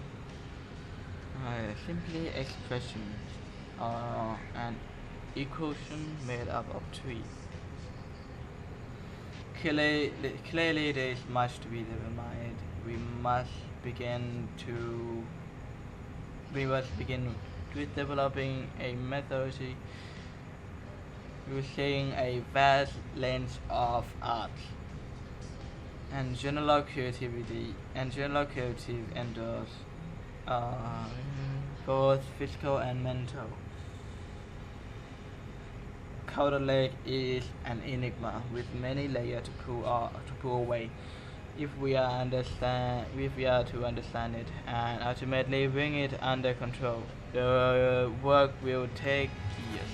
Simply expression or an equation made up of trees. Clearly there is much to be determined. We must begin with developing a methodology using a vast range of arts and general creativity endures both physical and mental. Cotton Lake is an enigma with many layers to pull away. If we are to understand it and ultimately bring it under control, the work will take years.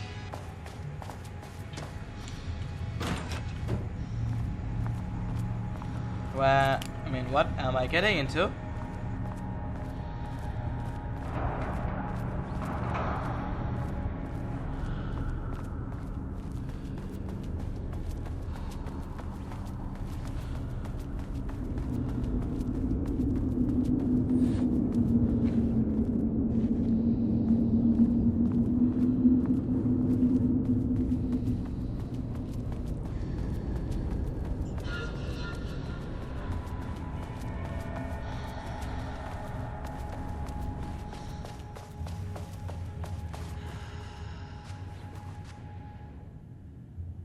What am I getting into?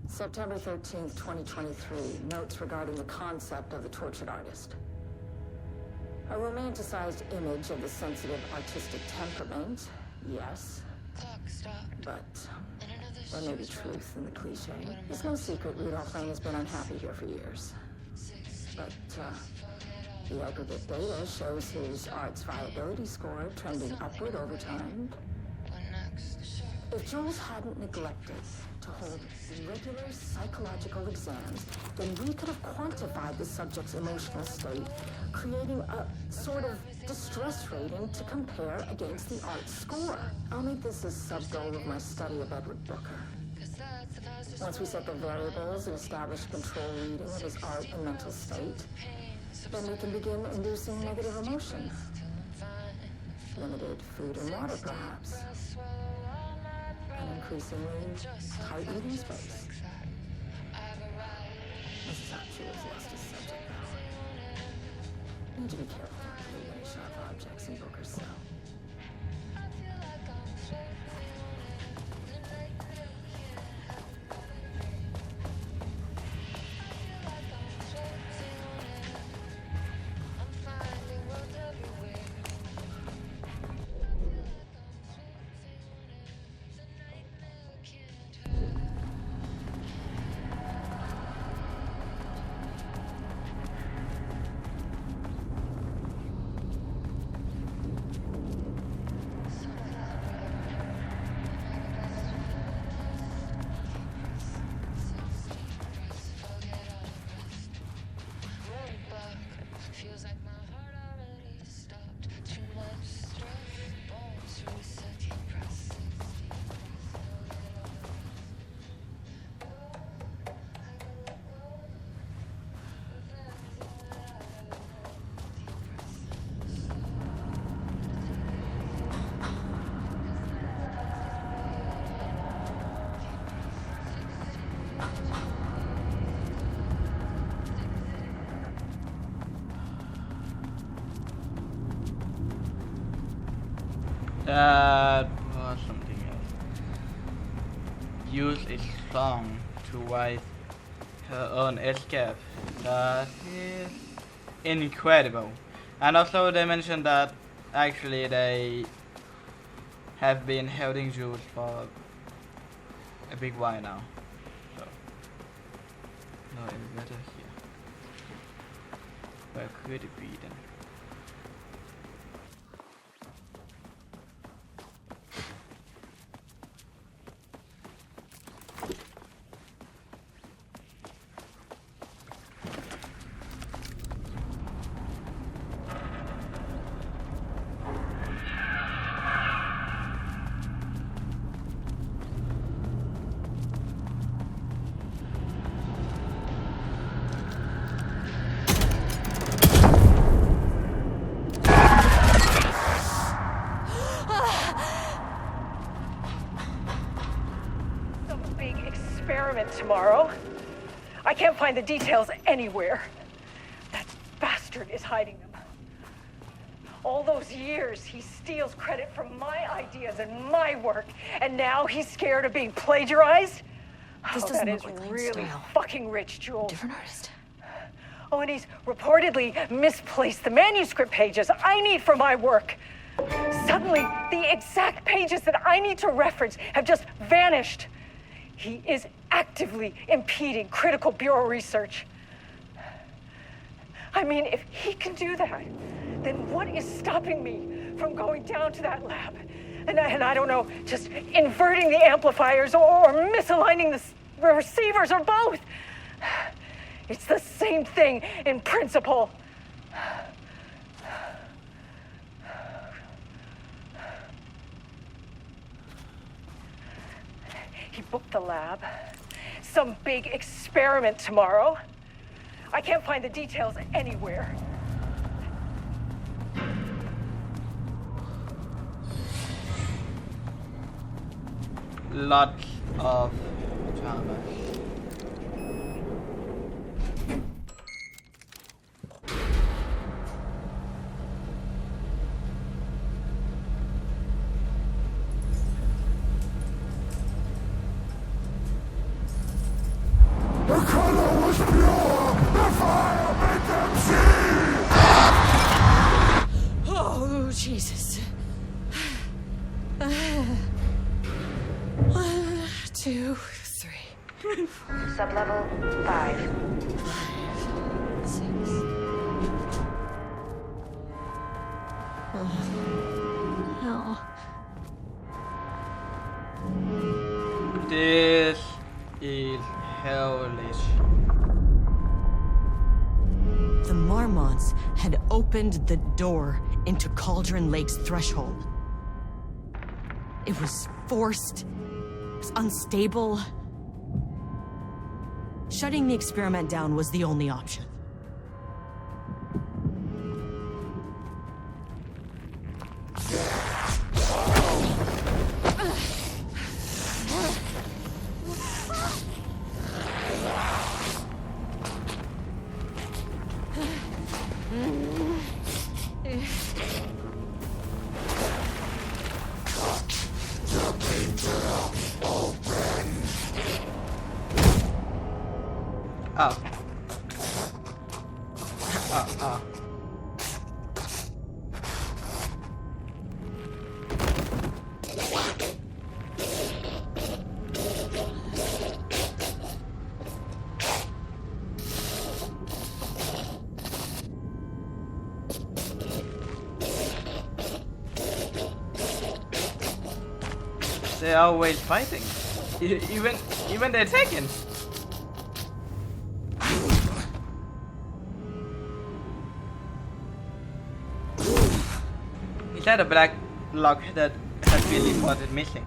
September 13th, 2023. Notes regarding the concept of the tortured artist. A romanticized image of the sensitive artistic temperament, yes. But there may be truth in the cliche. It's no secret Rudolph Lane has been unhappy here for years. But the aggregate data shows his art's viability score trending upward over time. If Jules hadn't neglected to hold regular psychological exams, then we could have quantified the subject's emotional state, creating a sort of distress rating to compare against the art score. I'll make this a sub-goal of my study of Edward Booker. Once we set the variables and establish a control reading of his art and mental state, then we can begin inducing negative emotion. Limited food and water, perhaps. An increasingly tight eating space. This is how Jules lost his subject power. Need to be careful not to leave any sharp objects in Booker's cell. use its song to write her own escape. That is incredible. And also they mentioned that actually they have been holding Jules for a big while now. So no elevator here. Where could it be then? Tomorrow. I can't find the details anywhere. That bastard is hiding them. All those years, he steals credit for my ideas and my work, and now he's scared of being plagiarized? This doesn't that look is like Lane's really style. fucking rich, Jules. Different artist. Oh, and he's reportedly misplaced the manuscript pages I need for my work. Suddenly, the exact pages that I need to reference have just vanished. He is actively impeding critical bureau research. I mean, if he can do that, then what is stopping me from going down to that lab? And I don't know, just inverting the amplifiers or misaligning the receivers or both. It's the same thing in principle. He booked the lab. Some big experiment tomorrow. I can't find the details anywhere. Lots of drama. The color was pure! The fire made them see! Oh, Jesus. 1, 2, 3. Sublevel 5. 6. Oh, hell. This is hellish. The Marmonts had opened the door into Cauldron Lake's threshold. It was forced. It was unstable. Shutting the experiment down was the only option. Oh. They're always fighting. Even they're taken. Is that a black lock that has been reported missing?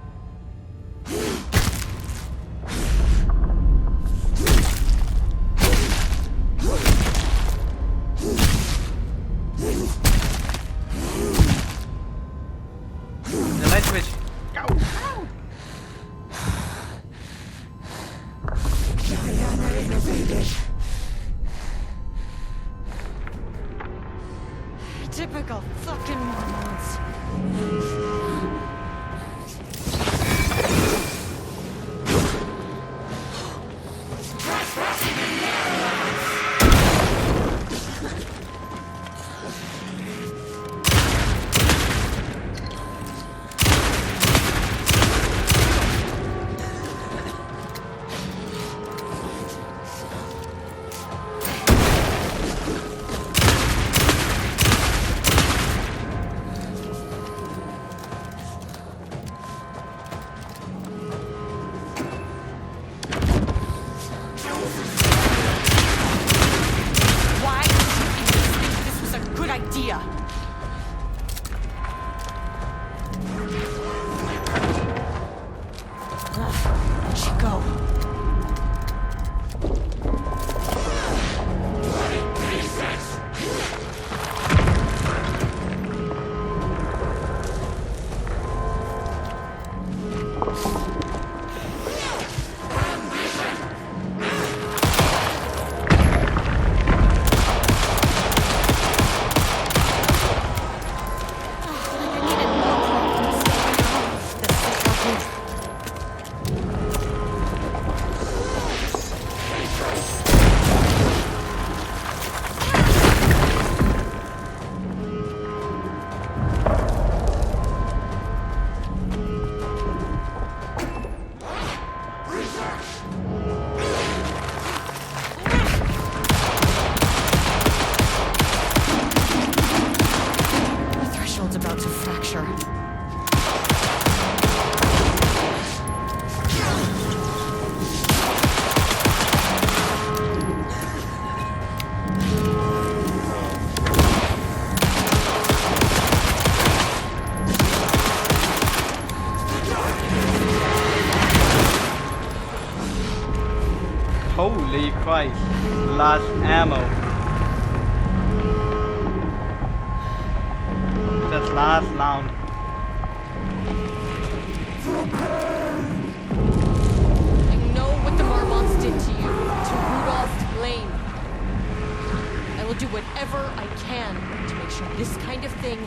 The light switch. Go! Typical fucking Mormons. Holy Christ. Last ammo. Just last round. I know what the Marmonts did to you, to Rudolph's blame. I will do whatever I can to make sure this kind of thing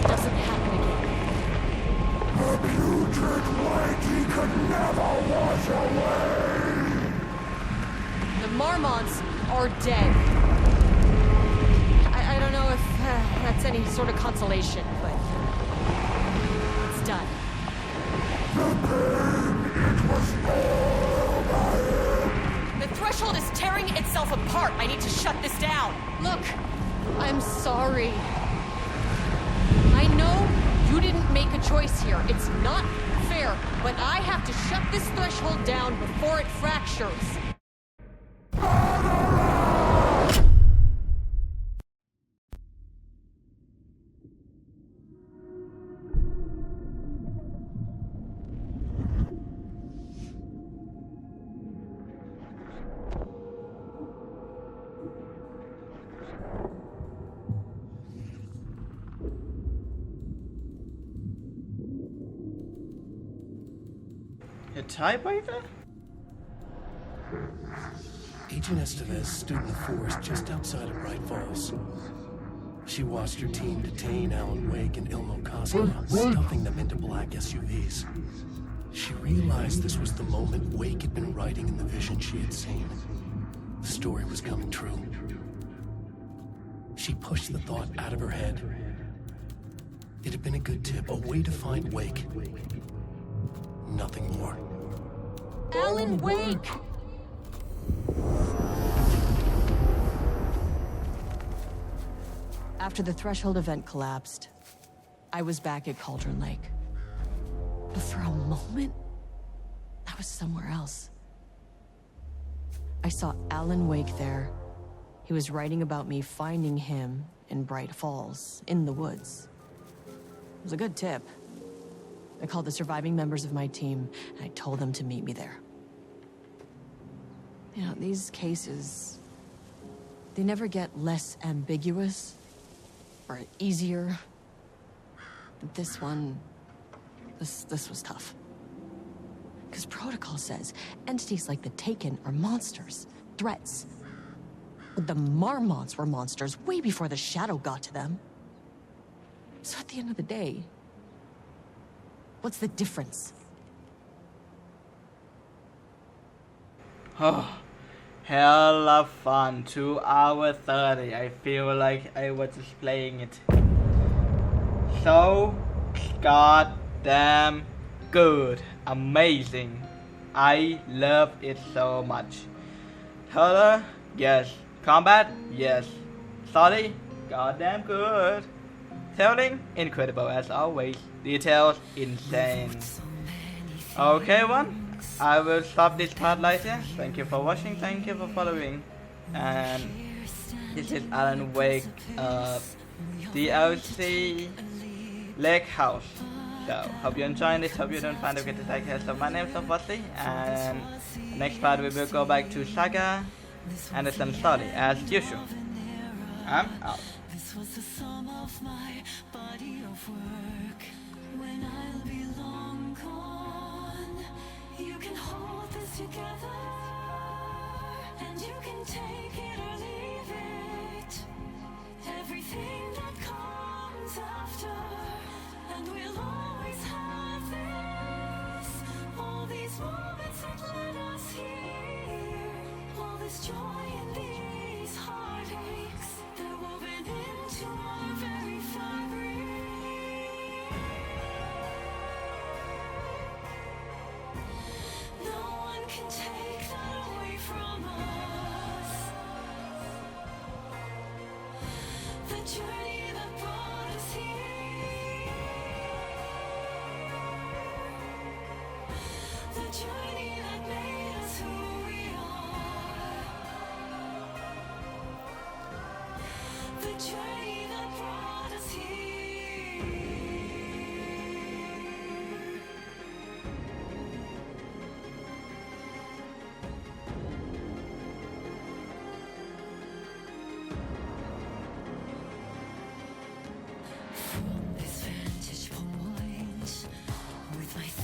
doesn't happen again. The putrid weight he could never wash away! The Marmonts are dead. I don't know if that's any sort of consolation, but it's done. The threshold is tearing itself apart. I need to shut this down. Look, I'm sorry. I know you didn't make a choice here. It's not fair, but I have to shut this threshold down before it fractures. A typewriter? Agent Estevez stood in the forest just outside of Bright Falls. She watched her team detain Alan Wake and Ilmo Koskinen, stuffing them into black SUVs. She realized this was the moment Wake had been writing in the vision she had seen. The story was coming true. She pushed the thought out of her head. It had been a good tip, a way to find Wake. Nothing more. Alan Wake! After the Threshold event collapsed, I was back at Cauldron Lake. But for a moment, I was somewhere else. I saw Alan Wake there. He was writing about me finding him in Bright Falls, in the woods. It was a good tip. I called the surviving members of my team, and I told them to meet me there. You know, these cases, they never get less ambiguous or easier. But this one, this was tough. Because protocol says entities like the Taken are monsters, threats. But the Marmonts were monsters way before the Shadow got to them. So at the end of the day, what's the difference? Oh, hella fun. 2 hours 30. I feel like I was just playing it. So goddamn good. Amazing. I love it so much. Color? Yes. Combat? Yes. Story? Goddamn good. Telling? Incredible as always. Details? Insane. Okay, everyone. I will stop this part later. Thank you for watching. Thank you for following. And this is Alan Wake DLC Lake House. So hope you enjoyed this. Hope you don't find it to take care. So my name is Fossi, and next part we will go back to Saga and the Sun Story as usual. I'm out. This was the sum of my body of work. When I'll be long gone, you can hold this together, and you can take it or leave it. Everything that comes after, and we'll always have this. All these moments that led us here, all this joy and these heartaches, they're woven into our very fabric. No one can take that away from us. The journey that brought us here, the journey that made us who we are.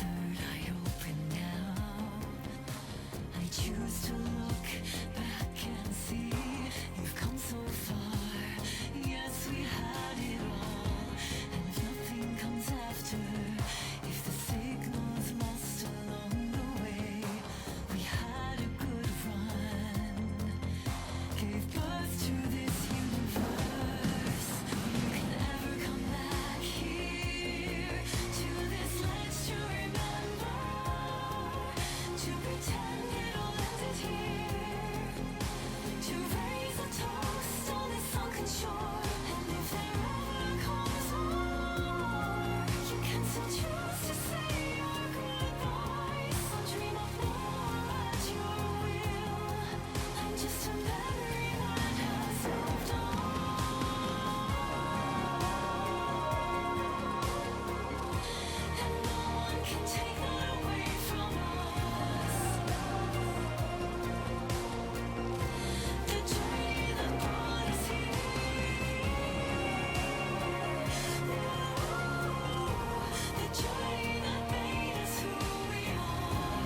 third eye open now. I choose to look back and see you've come so far. Yes, we had it all, and if nothing comes after, if the signal's lost along the way, we had a good run, gave birth to this universe. You can never come back here to this ledge to remember, to pretend it all ended here, to raise a toast on this sunken shore. And if there ever comes more, you can still choose to say your goodbyes. So dream of more at your will. I'm just a memory that has moved on, and no one can take that away from us. The journey that brought us here, the journey that made us who we are,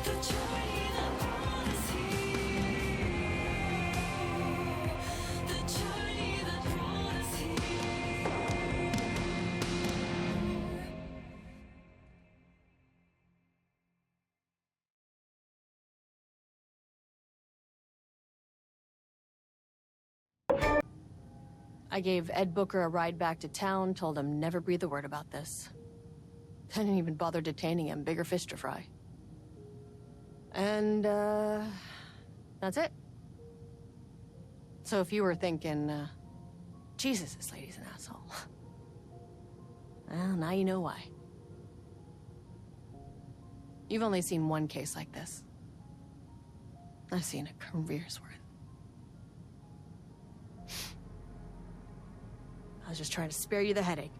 the journey that brought us here, the journey that brought us here. I gave Ed Booker a ride back to town, told him never breathe a word about this. I didn't even bother detaining him, bigger fish to fry. And, that's it. So if you were thinking, Jesus, this lady's an asshole. Well, now you know why. You've only seen one case like this. I've seen a career's worth. I was just trying to spare you the headache.